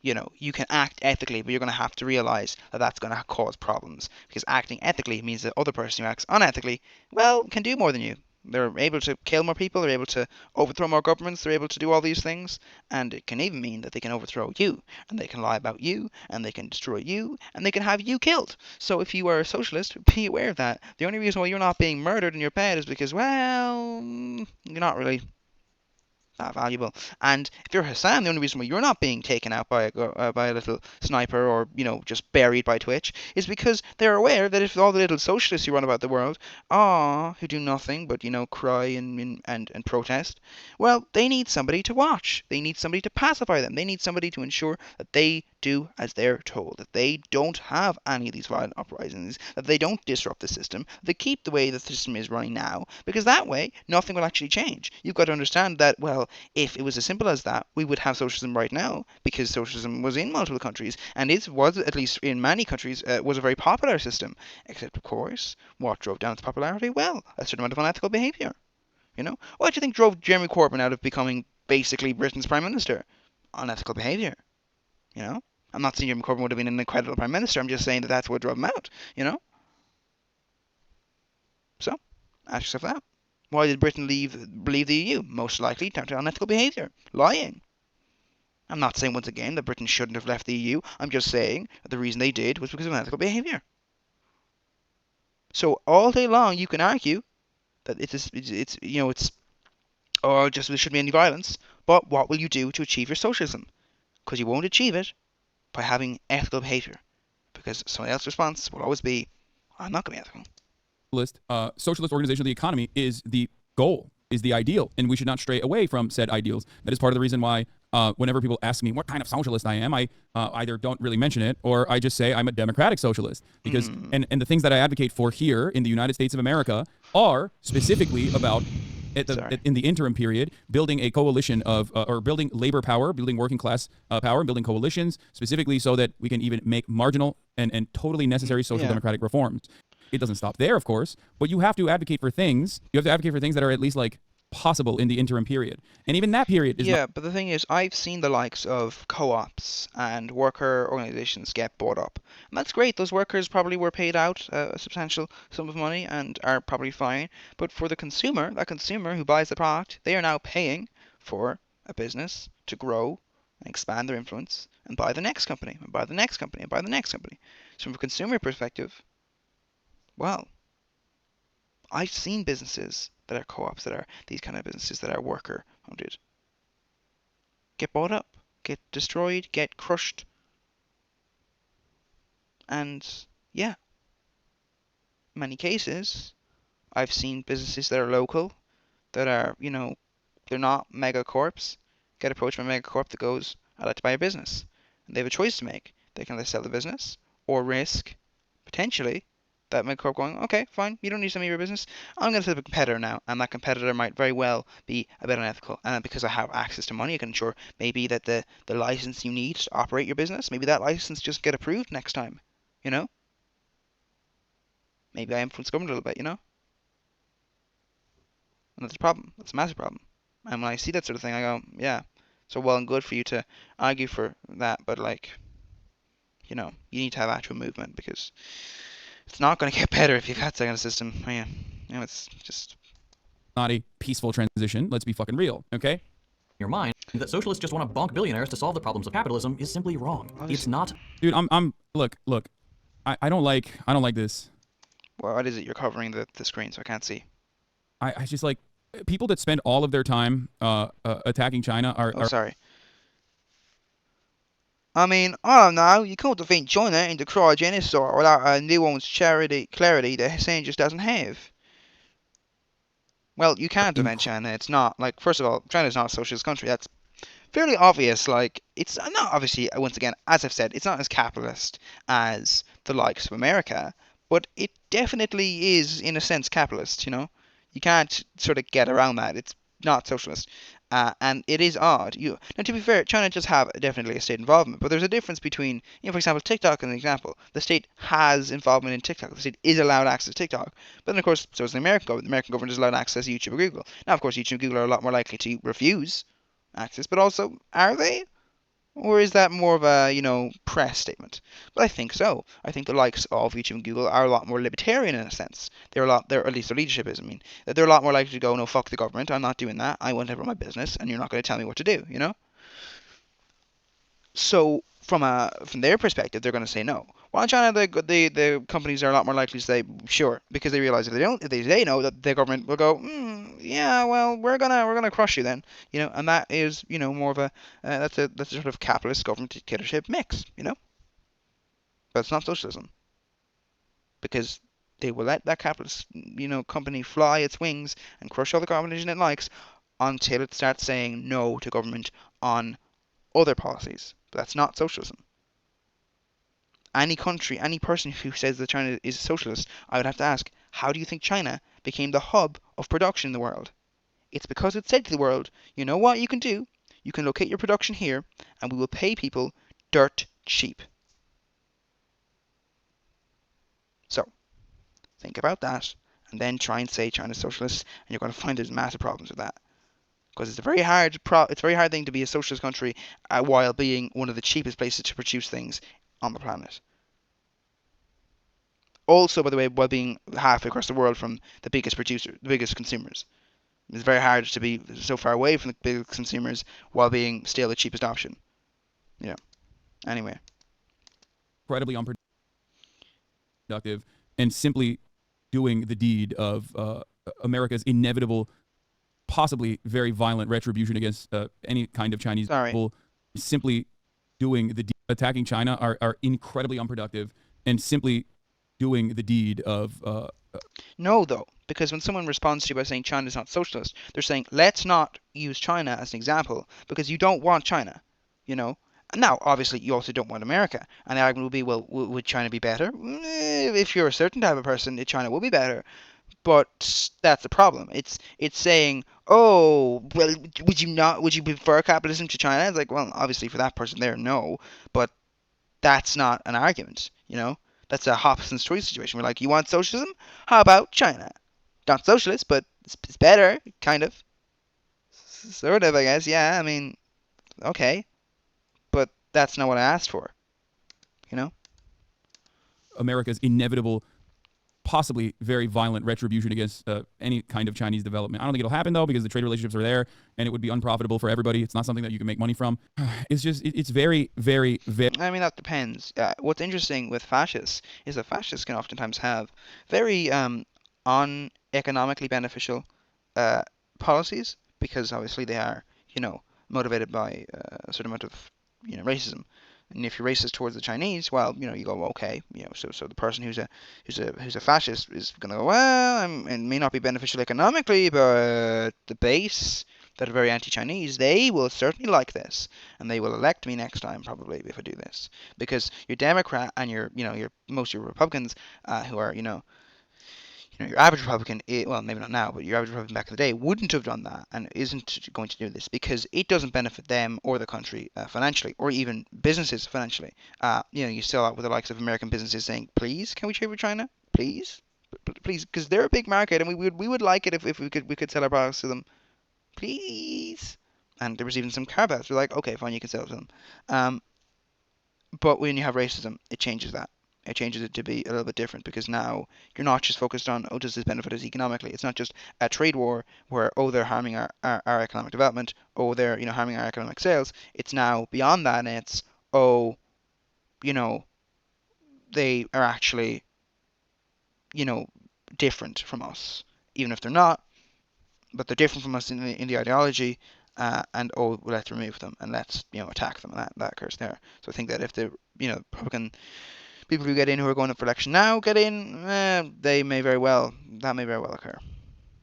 You know, you can act ethically, but you're going to have to realize that that's going to cause problems. Because acting ethically means that other person who acts unethically, well, can do more than you. They're able to kill more people, they're able to overthrow more governments, they're able to do all these things, and it can even mean that they can overthrow you, and they can lie about you, and they can destroy you, and they can have you killed. So if you are a socialist, be aware of that. The only reason why you're not being murdered in your bed is because, well, you're not really that valuable. And if you're Hassan, the only reason why you're not being taken out by a little sniper or, you know, just buried by Twitch is because they're aware that if all the little socialists who run about the world, who do nothing but, you know, cry and protest, well, they need somebody to watch. They need somebody to pacify them. They need somebody to ensure that they do as they're told, that they don't have any of these violent uprisings, that they don't disrupt the system, they keep the way the system is running now, because that way nothing will actually change. You've got to understand that, well, if it was as simple as that, we would have socialism right now, because socialism was in multiple countries, and it was, at least in many countries, was a very popular system. Except, of course, what drove down its popularity? Well, a certain amount of unethical behaviour. You know? What do you think drove Jeremy Corbyn out of becoming basically Britain's Prime Minister? Unethical behaviour. You know? I'm not saying Jeremy Corbyn would have been an incredible Prime Minister, I'm just saying that that's what drove him out, you know? So, ask yourself that. Why did Britain leave the EU? Most likely down to unethical behaviour. Lying. I'm not saying once again that Britain shouldn't have left the EU. I'm just saying that the reason they did was because of unethical behaviour. So all day long you can argue that just there shouldn't be any violence. But what will you do to achieve your socialism? Because you won't achieve it by having ethical behaviour. Because someone else's response will always be, I'm not going to be ethical. Socialist organization of the economy is the goal, is the ideal, and we should not stray away from said ideals. That is part of the reason why whenever people ask me what kind of socialist I am, I either don't really mention it or I just say I'm a democratic socialist. Because and the things that I advocate for here in the United States of America are specifically about in the interim period, building a coalition of, or building labor power, building working class power, building coalitions, specifically so that we can even make marginal and totally necessary social democratic reforms. It doesn't stop there, of course, but you have to advocate for things. You have to advocate for things that are at least like possible in the interim period. And even that period is but the thing is, I've seen the likes of co-ops and worker organizations get bought up. And that's great. Those workers probably were paid out a substantial sum of money and are probably fine. But for the consumer, that consumer who buys the product, they are now paying for a business to grow and expand their influence and buy the next company, and buy the next company, and buy the next company. So from a consumer perspective, well, I've seen businesses that are co-ops, that are these kind of businesses that are worker owned, get bought up, get destroyed, get crushed. And yeah, in many cases, I've seen businesses that are local, that are, you know, they're not megacorps, get approached by a megacorp that goes, I'd like to buy your business. And they have a choice to make. They can either sell the business or risk, potentially, that megacorp going, okay, fine, you don't need some of your business. I'm going to set up a competitor now, and that competitor might very well be a bit unethical. And because I have access to money, I can ensure maybe that the license you need to operate your business, maybe that license just get approved next time, you know? Maybe I influence government a little bit, you know? And that's a problem. That's a massive problem. And when I see that sort of thing, I go, yeah, so well and good for you to argue for that, but like, you know, you need to have actual movement because It's not going to get better if you've had that kind of system. Yeah, it's just not a peaceful transition. Let's be fucking real, okay? Your mind that socialists just want to bonk billionaires to solve the problems of capitalism is simply wrong. It's not. Dude, look. I don't like this. Well, what is it? You're covering the screen, so I can't see. I just like people that spend all of their time attacking China are. Oh, sorry. I mean, I don't know. You can't defeat China in the cryogenics without a nuanced clarity that Hussein just doesn't have. Well, you can't defend China. It's not like, first of all, China's not a socialist country. That's fairly obvious. Like, it's not obviously, once again, as I've said, it's not as capitalist as the likes of America, but it definitely is, in a sense, capitalist. You can't sort of get around that. It's not socialist. And it is odd. Now, to be fair, China does have definitely a state involvement, but there's a difference between, for example, TikTok as an example. The state has involvement in TikTok. The state is allowed access to TikTok. But then, of course, so is the American government. The American government is allowed access to YouTube or Google. Now, of course, YouTube and Google are a lot more likely to refuse access, but also, are they? Or is that more of a, press statement? But I think so. I think the likes of YouTube and Google are a lot more libertarian in a sense. At least their leadership is. I mean, that they're a lot more likely to go, no, fuck the government. I'm not doing that. I want to run my business, and you're not going to tell me what to do. So from their perspective, they're going to say no. While in China, the companies are a lot more likely to say sure, because they realize if they know that the government will go, yeah, well, we're gonna crush you then, and that is more of that's a sort of capitalist government dictatorship mix. But it's not socialism, because they will let that capitalist company fly its wings and crush all the competition it likes until it starts saying no to government on other policies. But that's not socialism. Any country, any person who says that China is socialist, I would have to ask, how do you think China became the hub of production in the world? It's because it said to the world, you know what you can do? You can locate your production here, and we will pay people dirt cheap. So, think about that, and then try and say China's socialist, and you're going to find there's massive problems with that. Because it's a very hard thing to be a socialist country while being one of the cheapest places to produce things on the planet. Also, by the way, while being halfway across the world from the biggest consumers. It's very hard to be so far away from the biggest consumers while being still the cheapest option. Anyway. Incredibly unproductive and simply doing the deed of America's inevitable, possibly very violent retribution against any kind of Chinese people. Simply doing the attacking China are incredibly unproductive, and simply doing the deed of no, though, because when someone responds to you by saying China's not socialist, they're saying let's not use China as an example because you don't want China. Now, obviously, you also don't want America, and the argument will be, well, would China be better? If you're a certain type of person, China will be better. But that's the problem. It's saying, oh, well, would you prefer capitalism to China? It's like, well, obviously for that person there, no. But that's not an argument. That's a Hobson's choice situation. We're like, you want socialism? How about China? Not socialist, but it's better, kind of. Sort of, I guess. Yeah, I mean, okay. But that's not what I asked for. America's inevitable, possibly very violent retribution against any kind of Chinese development. I don't think it'll happen, though, because the trade relationships are there, and it would be unprofitable for everybody. It's not something that you can make money from. It's very, very, very... I mean, that depends. What's interesting with fascists is that fascists can oftentimes have very uneconomically beneficial policies, because obviously they are, motivated by a certain amount of, racism. And if you're racist towards the Chinese, well, you go, okay, so the person who's a fascist is gonna go, well, it may not be beneficial economically, but the base that are very anti-Chinese, they will certainly like this, and they will elect me next time probably if I do this, because your Democrat and your most of your Republicans who are your average Republican, well, maybe not now, but your average Republican back in the day wouldn't have done that and isn't going to do this because it doesn't benefit them or the country financially, or even businesses financially. You still out with the likes of American businesses saying, please, can we trade with China? Please? Please, because they're a big market and we would like it if we could sell our products to them. Please? And there was even some carve-outs. We're like, okay, fine, you can sell it to them. But when you have racism, it changes that. It changes it to be a little bit different because now you're not just focused on, oh, does this benefit us economically? It's not just a trade war where, oh, they're harming our economic development, oh, they're, harming our economic sales. It's now beyond that, and it's, oh, you know, they are actually, you know, different from us, even if they're not, but they're different from us in the ideology, and oh, let's remove them and let's attack them, and that occurs there. So I think that if the Republican people who get in who are going up for election now get in, that may very well occur.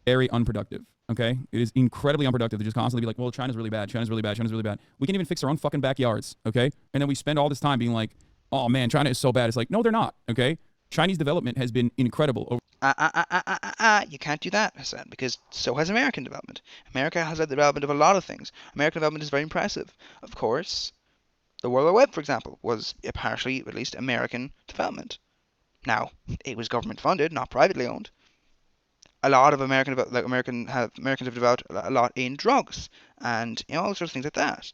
Very unproductive. Okay, it is incredibly unproductive to just constantly be like, well, China's really bad, China's really bad, China's really bad. We can even fix our own fucking backyards. Okay, and then we spend all this time being like, oh man, China is so bad. It's like, no, they're not. Okay, Chinese development has been incredible over You can't do that, Hasan, because so has American development. America has had the development of a lot of things. American development is very impressive. Of course, the World Wide Web, for example, was partially, at least, American development. Now, it was government funded, not privately owned. A lot of Americans have developed a lot in drugs and all sorts of things like that.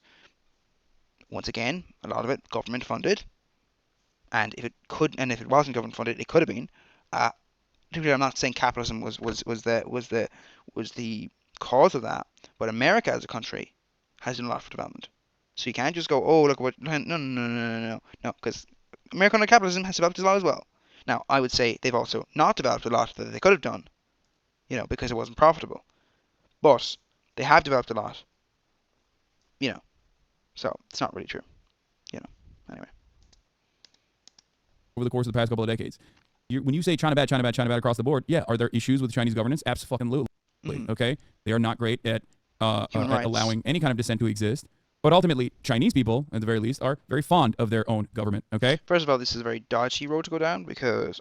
Once again, a lot of it government funded, and if it wasn't government funded, it could have been. I'm not saying capitalism was the cause of that, but America as a country has done a lot for development. So you can't just go, oh, look what, no, because American capitalism has developed a lot as well. Now, I would say they've also not developed a lot that they could have done, because it wasn't profitable. But they have developed a lot, so it's not really true, anyway. the course of the past couple of decades. When you say China bad, China bad, China bad across the board, yeah, are there issues with Chinese governance? Absolutely. Okay, they are not great at allowing any kind of dissent to exist. But ultimately, Chinese people, at the very least, are very fond of their own government. Okay. First of all, this is a very dodgy road to go down because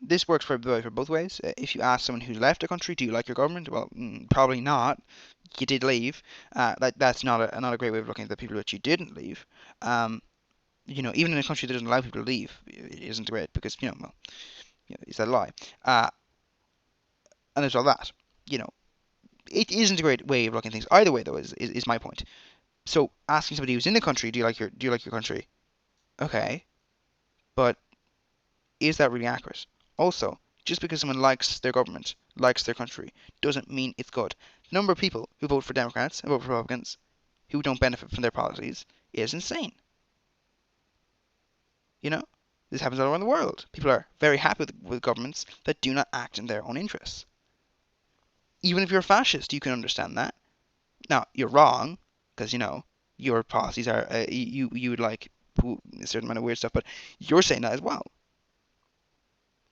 this works for both ways. If you ask someone who's left a country, do you like your government? Well, probably not. You did leave. That's not a great way of looking at the people that you didn't leave. Even in a country that doesn't allow people to leave, it isn't great because is that a lie? And there's all that. It isn't a great way of looking at things. Either way, though, is my point. So asking somebody who's in the country, do you like your country? Okay, but is that really accurate? Also, just because someone likes their government, likes their country, doesn't mean it's good. The number of people who vote for Democrats and vote for Republicans who don't benefit from their policies is insane. This happens all around the world. People are very happy with governments that do not act in their own interests. Even if you're a fascist, you can understand that. Now, you're wrong, because, your policies are, you would like a certain amount of weird stuff, but you're saying that as well.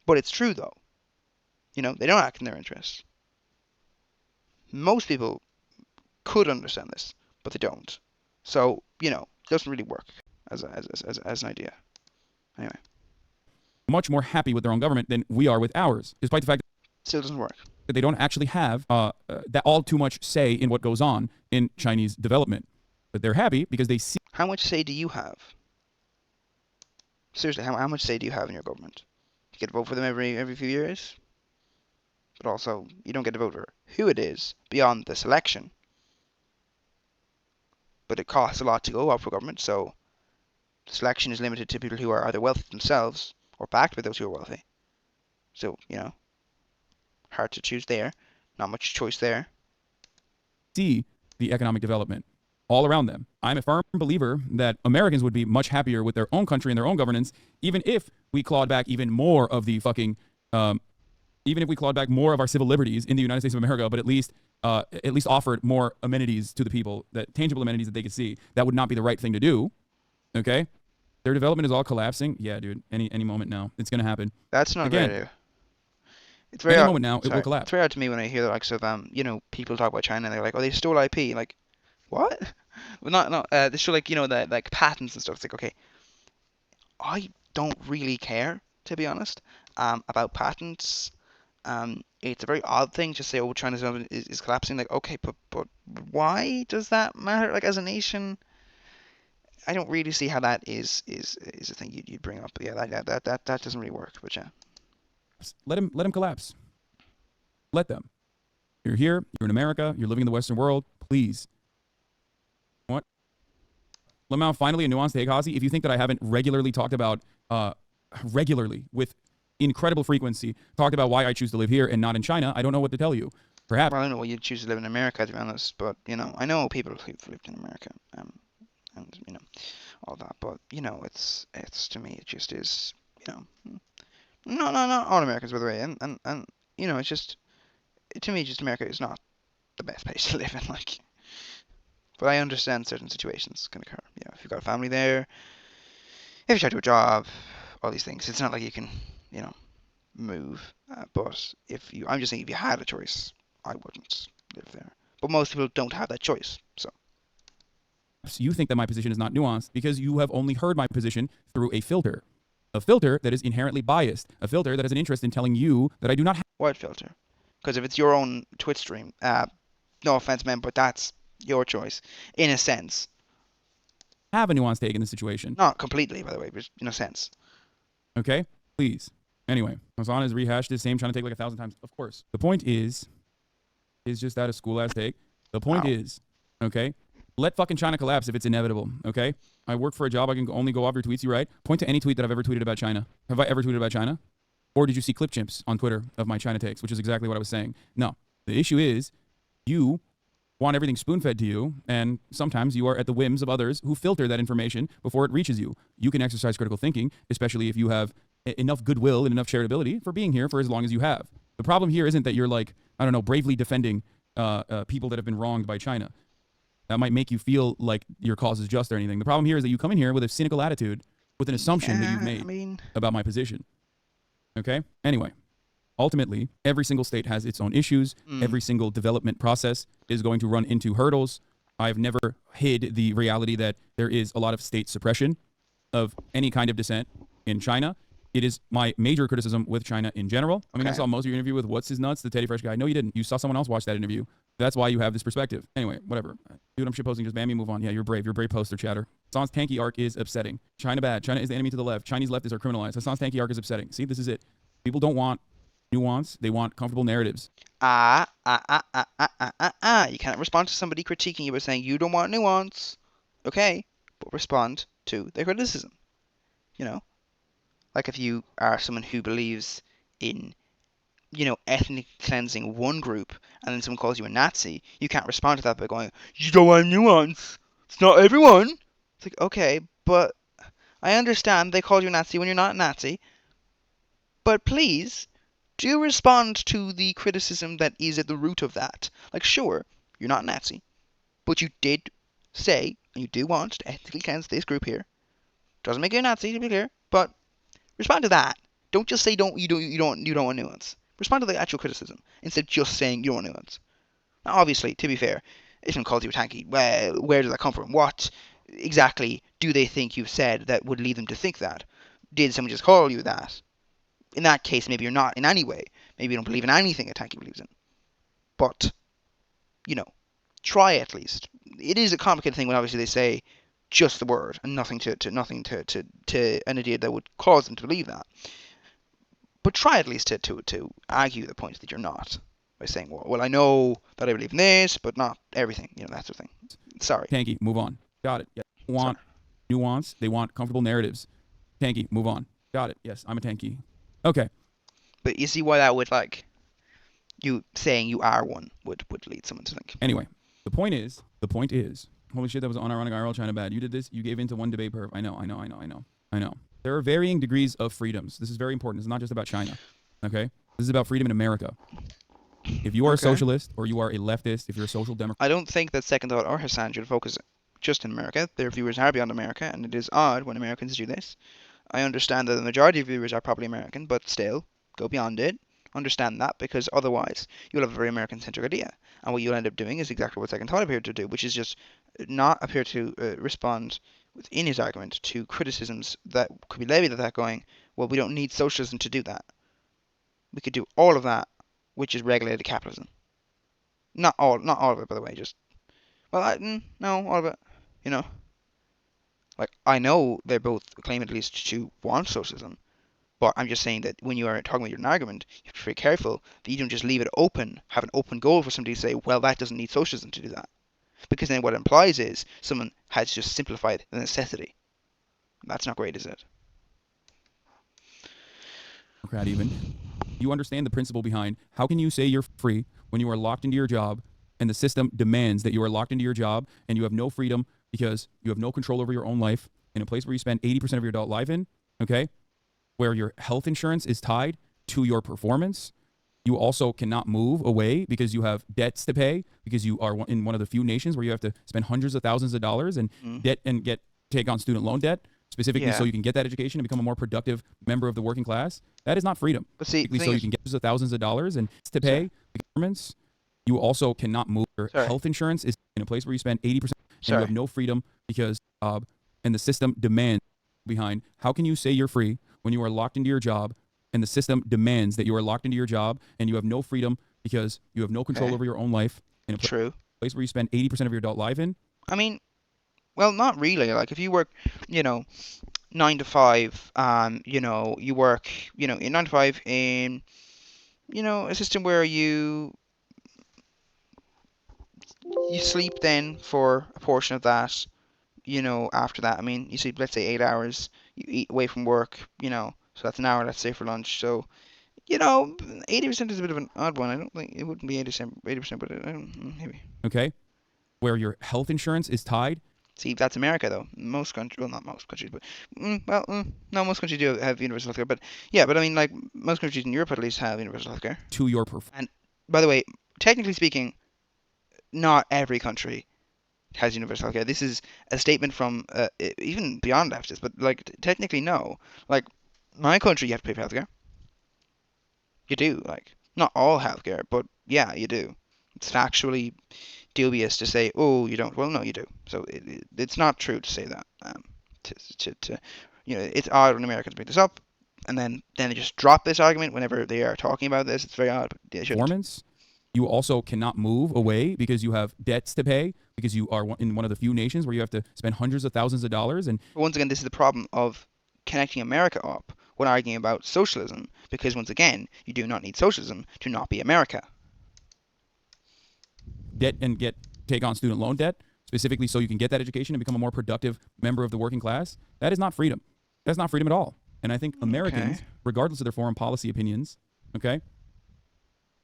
But it's true, though. They don't act in their interests. Most people could understand this, but they don't. So, it doesn't really work as an idea. Anyway. Much more happy with their own government than we are with ours, despite the fact that still doesn't work. They don't actually have that all too much say in what goes on in Chinese development. But they're happy because they see. How much say do you have? Seriously, how much say do you have in your government? You get to vote for them every few years? But also, you don't get to vote for who it is beyond the selection. But it costs a lot to go out for government, so the selection is limited to people who are either wealthy themselves or backed by those who are wealthy. So, hard to choose there. Not much choice there. See the economic development all around them. I'm a firm believer that Americans would be much happier with their own country and their own governance, even if we clawed back even more of the fucking, even if we clawed back more of our civil liberties in the United States of America, but at least offered more amenities to the people, that tangible amenities that they could see. That would not be the right thing to do. Okay, their development is all collapsing. Yeah, dude. Any moment now, it's gonna happen. That's not again. Very It's very Any odd. moment now, it will collapse. It's very hard to me when I hear the likes of people talk about China and they're like, oh, they stole IP. Like, what? Well, they stole like patents and stuff. It's like, okay, I don't really care, to be honest, about patents. It's a very odd thing to say, oh, China's development is collapsing. Like, okay, but why does that matter? Like, as a nation, I don't really see how that is a thing you'd bring up. But yeah, that doesn't really work. But yeah. Let them collapse. Let them. You're here. You're in America. You're living in the Western world. Please. What? Lemao, finally, a nuanced take, Hazi. If you think that I haven't regularly talked about regularly with incredible frequency talked about why I choose to live here and not in China, I don't know what to tell you. Perhaps. Well, I don't know why you'd choose to live in America, to be honest, but, I know people who've lived in America, and, all that, but, it's, to me, it just is, no, not all Americans, by the way, and it's just, to me, just America is not the best place to live in, like, but I understand certain situations can occur, if you've got a family there, if you try to do a job, all these things, it's not like you can, move, but I'm just saying if you had a choice, I wouldn't live there, but most people don't have that choice, so. You think that my position is not nuanced because you have only heard my position through a filter that is inherently biased, a filter that has an interest in telling you that I do not have. What filter? Because if it's your own Twitch stream, no offense, man, but that's your choice, in a sense. Have a nuanced take in this situation. Not completely, by the way, but in a sense. Okay? Please. Anyway, Hasan has rehashed his same trying to take like 1,000 times. Of course. The point is just that a school-ass take. The point is, okay, let fucking China collapse if it's inevitable, okay? I work for a job. I can only go off your tweets you write. Point to any tweet that I've ever tweeted about China. Have I ever tweeted about China? Or did you see clip chimps on Twitter of my China takes, which is exactly what I was saying? No. The issue is you want everything spoon-fed to you, and sometimes you are at the whims of others who filter that information before it reaches you. You can exercise critical thinking, especially if you have enough goodwill and enough charitability for being here for as long as you have. The problem here isn't that you're like, I don't know, bravely defending people that have been wronged by China. That might make you feel like your cause is just or anything. The problem here is that you come in here with a cynical attitude with an assumption that you've made about my position. Okay? Anyway, ultimately, every single state has its own issues. Every single development process is going to run into hurdles. I've never hid the reality that there is a lot of state suppression of any kind of dissent in China. It is my major criticism with China in general. I mean, I saw most of your interview with What's His Nuts, the Teddy Fresh guy. No, you didn't. You saw someone else watch that interview. That's why you have this perspective. Anyway, whatever. Dude, I'm shitposting. Just ban me, move on. Yeah, you're brave. You're a brave poster, chatter. Hasan's tanky arc is upsetting. China bad. China is the enemy to the left. Chinese leftists are criminalized. Hasan's tanky arc is upsetting. See, this is it. People don't want nuance. They want comfortable narratives. You can't respond to somebody critiquing you by saying you don't want nuance. Okay, but respond to their criticism. Like if you are someone who believes in, ethnic cleansing one group, and then someone calls you a Nazi, you can't respond to that by going, you don't want nuance. It's not everyone. It's like, okay, but I understand they called you a Nazi when you're not a Nazi. But please, do respond to the criticism that is at the root of that. Like, sure, you're not a Nazi, but you did say, and you do want to ethnically cleanse this group here. Doesn't make you a Nazi, to be clear, but respond to that. Don't just say you don't want nuance. Respond to the actual criticism instead of just saying you don't want nuance. Now, obviously, to be fair, if someone calls you a tanky, well, where does that come from? What exactly do they think you've said that would lead them to think that? Did someone just call you that? In that case, maybe you're not in any way. Maybe you don't believe in anything a tanky believes in. But, try at least. It is a complicated thing when obviously they say just the word and nothing to an idea that would cause them to believe that. But try at least to argue the point that you're not by saying, well, I know that I believe in this, but not everything. That sort of thing. Sorry. Tanky, move on. Got it. Yeah. Want nuance. They want comfortable narratives. Tanky, move on. Got it. Yes, I'm a tanky. Okay. But you see why that would, you saying you are one would lead someone to think. Anyway, the point is, holy shit, that was unironic IRL China bad. You did this, you gave in to one debate perv. I know. There are varying degrees of freedoms. This is very important. It's not just about China. Okay? This is about freedom in America. If you are a socialist or you are a leftist, if you're a social democrat. I don't think that Second Thought or Hasan should focus just in America. Their viewers are beyond America, and it is odd when Americans do this. I understand that the majority of viewers are probably American, but still, go beyond it. Understand that, because otherwise you'll have a very American-centric idea. And what you'll end up doing is exactly what Second Thought appeared to do, which is just not appear to respond within his argument to criticisms that could be levied at that, going, well, we don't need socialism to do that. We could do all of that, which is regulated capitalism. Not all of it, by the way, just, well, no, all of it, Like, I know they both claim at least to want socialism, but I'm just saying that when you are talking about your argument, you have to be very careful that you don't just leave it open, have an open goal for somebody to say, well, that doesn't need socialism to do that. Because then what it implies is someone has just simplified the necessity. That's not great, is it? Democrat even, you understand the principle behind how can you say you're free when you are locked into your job and the system demands that you are locked into your job and you have no freedom because you have no control over your own life in a place where you spend 80% of your adult life in, okay? Where your health insurance is tied to your performance. You also cannot move away because you have debts to pay because you are in one of the few nations where you have to spend hundreds of thousands of dollars and take on student loan debt specifically so you can get that education and become a more productive member of the working class. That is not freedom. But see, so you can get thousands of dollars and to pay the governments. You also cannot move. Your health insurance is in a place where you spend 80% and you have no freedom because and the system demands behind how can you say you're free when you are locked into your job and the system demands that you are locked into your job and you have no freedom because you have no control over your own life in a place where you spend 80% of your adult life in? I mean, well, not really. Like, if you work, 9 to 5, you work, in 9 to 5 in, a system where you sleep then for a portion of that, after that. I mean, you sleep, let's say, 8 hours, you eat away from work, so that's an hour, let's say, for lunch. So, 80% is a bit of an odd one. I don't think it wouldn't be 80%, but I don't, maybe. Okay. Where your health insurance is tied. See, that's America, though. Most countries, well, not most countries, but, no, most countries do have universal healthcare. But, yeah, but I mean, like, most countries in Europe at least have universal healthcare. To your performance. And, by the way, technically speaking, not every country has universal healthcare. This is a statement from, even beyond leftists, but, like, technically, no. Like, my country, you have to pay for healthcare. You do, like, not all healthcare, but, yeah, you do. It's factually dubious to say, oh, you don't. Well, no, you do. So it's not true to say that. It's odd when Americans bring this up, and then they just drop this argument whenever they are talking about this. It's very odd. But they shouldn't. Performance. You also cannot move away because you have debts to pay because you are in one of the few nations where you have to spend hundreds of thousands of dollars. And once again, this is the problem of connecting America up when arguing about socialism, because once again, you do not need socialism to not be America. Debt and take on student loan debt specifically so you can get that education and become a more productive member of the working class. That is not freedom. That's not freedom at all. And I think Americans, regardless of their foreign policy opinions,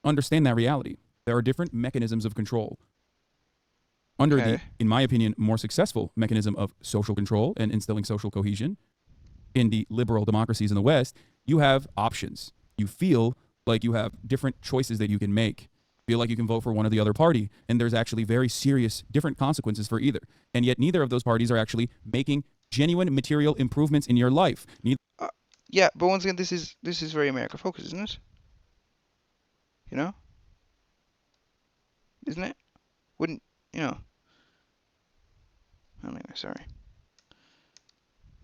understand that reality. There are different mechanisms of control. Under the, in my opinion, more successful mechanism of social control and instilling social cohesion in the liberal democracies in the West, you have options. You feel like you have different choices that you can make. Feel like you can vote for one or the other party, and there's actually very serious different consequences for either. And yet neither of those parties are actually making genuine material improvements in your life. Yeah, but once again, this is very America focused, isn't it? Isn't it? Wouldn't, anyway, sorry.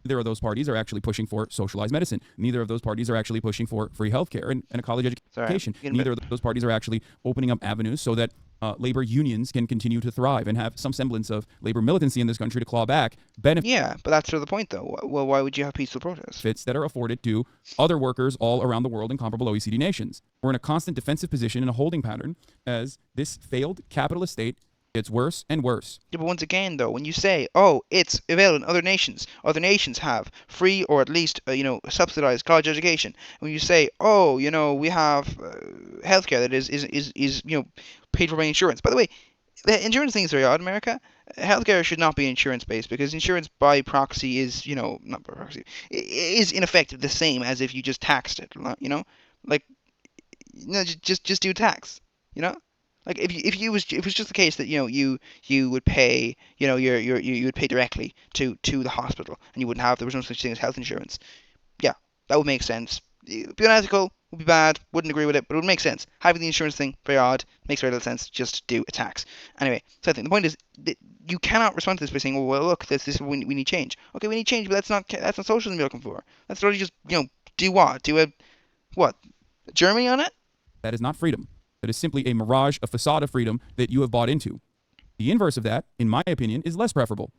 Neither of those parties are actually pushing for socialized medicine. Neither of those parties are actually pushing for free healthcare and a college education. Neither of those parties are actually opening up avenues so that labor unions can continue to thrive and have some semblance of labor militancy in this country to claw back benefits. Yeah, but that's sort of the point, though. Well, why would you have peaceful protests? That are afforded to other workers all around the world in comparable OECD nations. We're in a constant defensive position and a holding pattern as this failed capitalist state gets worse and worse. Yeah, but once again, though, when you say, oh, it's available in other nations have free or at least, subsidized college education. When you say, oh, we have healthcare that is paid for by insurance. By the way, the insurance thing is very odd in America. Healthcare should not be insurance-based because insurance by proxy is, not by proxy, is in effect the same as if you just taxed it, Like, just do tax, Like if it was just the case that you would pay you would pay directly to the hospital and you wouldn't have there was no such thing as health insurance, yeah, that would make sense. It would be unethical, would be bad, wouldn't agree with it, but it would make sense. Having the insurance thing very odd, makes very little sense. Just do a tax anyway. So I think the point is that you cannot respond to this by saying, well look, this we need change. Okay, we need change, but that's not socialism you're looking for. That's literally just do what Germany on it. That is not freedom. That is simply a mirage, a facade of freedom that you have bought into. The inverse of that, in my opinion, is less preferable.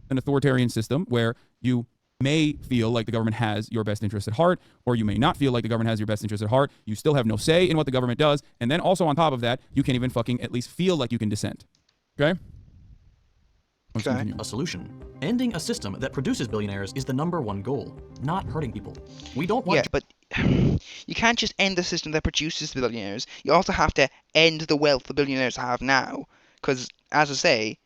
An authoritarian system where you may feel like the government has your best interest at heart, or you may not feel like the government has your best interest at heart. You still have no say in what the government does. And then also on top of that, you can't even fucking at least feel like you can dissent. Okay? Let's Okay. continue. a solution. Ending a system that produces billionaires is the #1 goal, not hurting people. We don't want Yeah, but you can't just end the system that produces billionaires. You also have to end the wealth the billionaires have now. Because, as I say,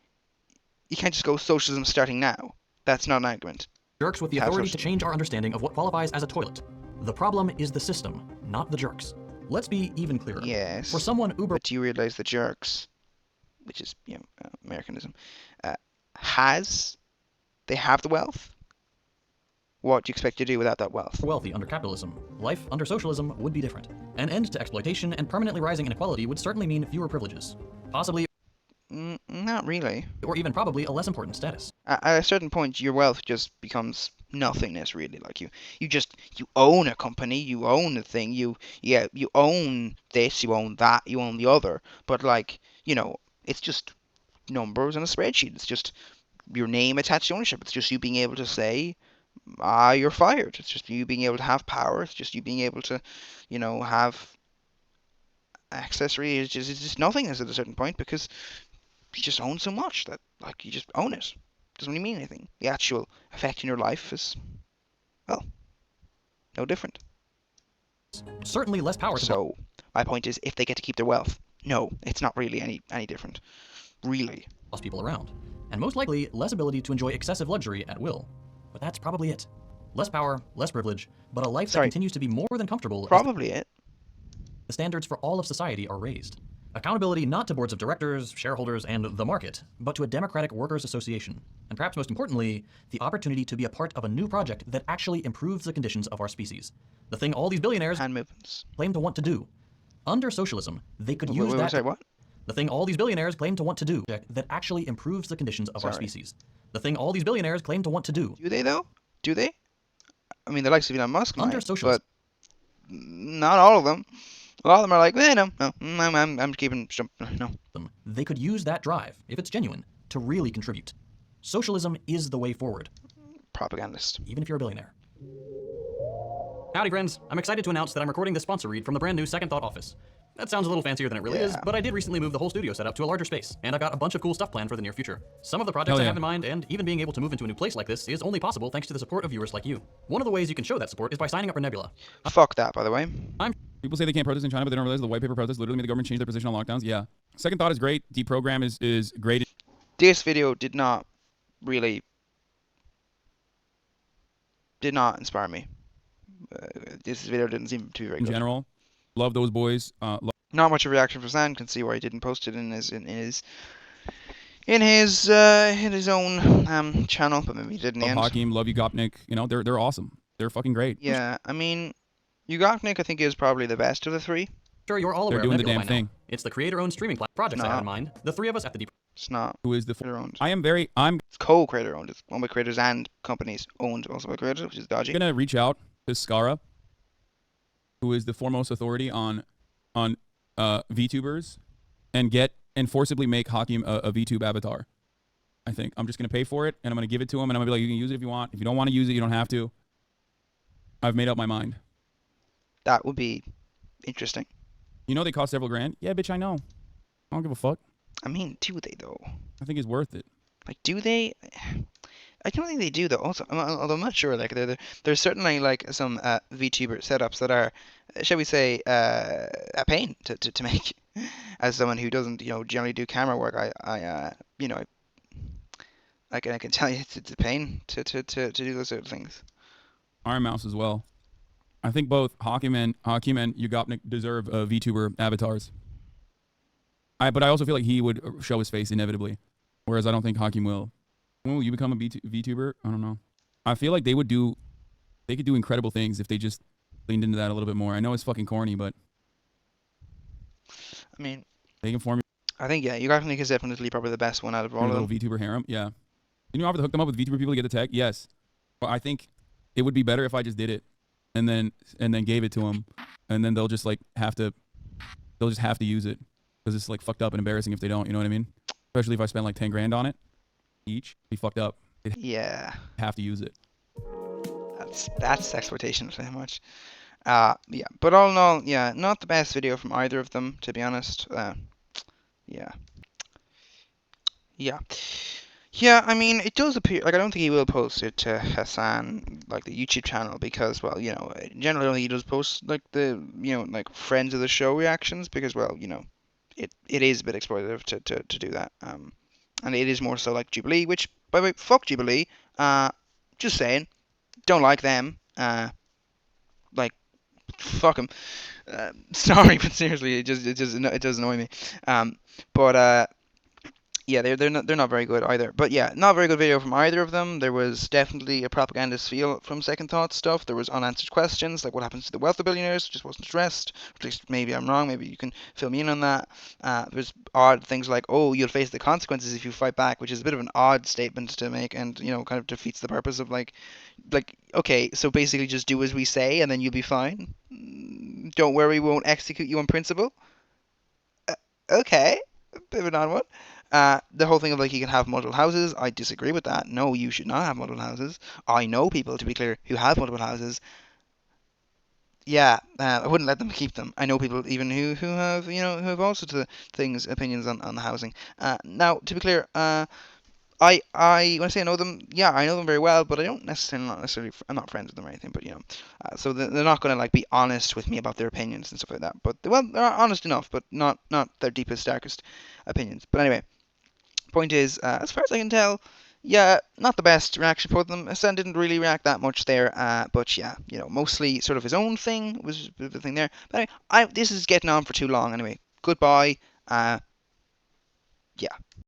you can't just go socialism starting now. That's not an argument. jerks with the To have authority to socialism. change our understanding of what qualifies as a toilet. The problem is the system, not the jerks. Let's be even clearer. Yes. For someone uber But do you realize the jerks, which is Americanism, uh, they have the wealth? What do you expect to do without that wealth? wealthy under capitalism, life under socialism would be different. An end to exploitation and permanently rising inequality would certainly mean fewer privileges. Possibly, Not really. or even probably, a less important status. At a certain point, your wealth just becomes nothingness, really. Like you own a company, you own a thing, you own this, you own that, you own the other. But like, it's just numbers on a spreadsheet. It's just your name attached to ownership. It's just you being able to say, you're fired. It's just you being able to have power. It's just you being able to, have accessory. It's just nothingness at a certain point because you just own so much that like you just own it. Doesn't really mean anything. The actual effect in your life is, well, no different. Certainly less power to So my point is, if they get to keep their wealth, no, it's not really any different, really. boss people around. And most likely, less ability to enjoy excessive luxury at will. But that's probably it. Less power, less privilege, but a life that continues to be more than comfortable as Probably it. the standards for all of society are raised. Accountability not to boards of directors, shareholders, and the market, but to a democratic workers' association. And perhaps most importantly, the opportunity to be a part of a new project that actually improves the conditions of our species. The thing all these billionaires Hand movements. claim to want to do. Under socialism, they could use Wait, that. sorry, what? The thing all these billionaires claim to want to do that actually improves the conditions of our Sorry. species. The thing all these billionaires claim to want to do. Do they though? Do they? I mean, the likes of Elon Musk Under might, socialism. but not all of them. A lot of them are like, no, I'm keeping, no. They could use that drive, if it's genuine, to really contribute. Socialism is the way forward, Propagandist. even if you're a billionaire. Howdy, friends. I'm excited to announce that I'm recording this sponsor read from the brand new Second Thought office. That sounds a little fancier than it really is, Yeah. but I did recently move the whole studio setup to a larger space, and I've got a bunch of cool stuff planned for the near future. Some of the projects Hell I yeah. have in mind, and even being able to move into a new place like this, is only possible thanks to the support of viewers like you. One of the ways you can show that support is by signing up for Nebula. Fuck that, by the way. People say they can't protest in China, but they don't realize the white paper protest literally made the government change their position on lockdowns. Yeah. Second Thought is great. Deprogram is great. This video did not inspire me. This video didn't seem to be very In good. general. Love those boys. Not much of a reaction from San. Can see why he didn't post it in his own channel, but maybe he did in the Love end. Hakeem. Love you, Gopnik. They're awesome. They're fucking great. Yeah, I mean, Ugopnik I think is probably the best of the three. Sure, you're all aware They're doing of the Nebula damn by now. thing. It's the creator-owned streaming project I have No. in mind. The three of us at the It's not Who is the? creator owned. I'm It's co-creator owned. It's owned by creators and companies owned also by creators, which is dodgy. gonna reach out to Skara, who is the foremost authority on VTubers, and forcibly make Hakeem a VTube avatar. I think I'm just gonna pay for it, and I'm gonna give it to him, and I'm gonna be like, you can use it if you want. If you don't want to use it, you don't have to. I've made up my mind. That would be interesting. You know they cost several grand. Yeah, bitch, I know. I don't give a fuck. I mean, do they though? I think it's worth it. Like, do they? I don't think they do though. Also, although I'm not sure. Like, there's certainly like some VTuber setups that are, shall we say, a pain to make. As someone who doesn't, generally do camera work, I can tell you it's a pain to do those sort of things. Iron Mouse as well. I think both Hakeem and Ugopnik deserve VTuber avatars. But I also feel like he would show his face inevitably, whereas I don't think Hakeem will. When will you become a VTuber? I don't know. I feel like they could do incredible things if they just leaned into that a little bit more. I know it's fucking corny, but I mean, they can form I think Ugopnik is definitely probably the best one out of all a of little them. VTuber harem. Yeah. Can you offer to hook them up with VTuber people to get the tech? Yes. But I think it would be better if I just did it and then gave it to them, and then they'll just have to use it because it's like fucked up and embarrassing if they don't. You know what I mean? Especially if I spend like 10 grand on it each, it'd be fucked up. They'd Yeah, have to use it. that's exploitation so much. Yeah, but all in all, yeah, not the best video from either of them, to be honest. Yeah. Yeah, I mean, it does appear like I don't think he will post it to Hasan like the YouTube channel because, well, generally he does post like the like friends of the show reactions because, well, it is a bit exploitative to do that. And it is more so like Jubilee, which by the way, fuck Jubilee. Uh, just saying, don't like them. Like fuck them. Sorry, but seriously, it does annoy me. But yeah, they're not very good either. But yeah, not very good video from either of them. There was definitely a propagandist feel from Second Thought stuff. There was unanswered questions like what happens to the wealth of billionaires, just wasn't addressed. At least maybe I'm wrong. Maybe you can fill me in on that. There's odd things like, oh, you'll face the consequences if you fight back, which is a bit of an odd statement to make, and kind of defeats the purpose of like okay, so basically just do as we say and then you'll be fine. Don't worry, we won't execute you on principle. Okay, a bit of an odd one. The whole thing of like you can have multiple houses, I disagree with that. No, you should not have multiple houses. I know people, to be clear, who have multiple houses. Yeah, I wouldn't let them keep them. I know people even who have who have all sorts of things opinions on the housing. Now, to be clear, I when I say I know them, yeah, I know them very well, but I don't necessarily not necessarily I'm not friends with them or anything. But so they're not going to like be honest with me about their opinions and stuff like that. But well, they're honest enough, but not their deepest darkest opinions. But anyway, point is, as far as I can tell, yeah, not the best reaction for them. Hassan didn't really react that much there, but yeah, mostly sort of his own thing was a bit of a thing there. But anyway, this is getting on for too long anyway. Goodbye. Yeah.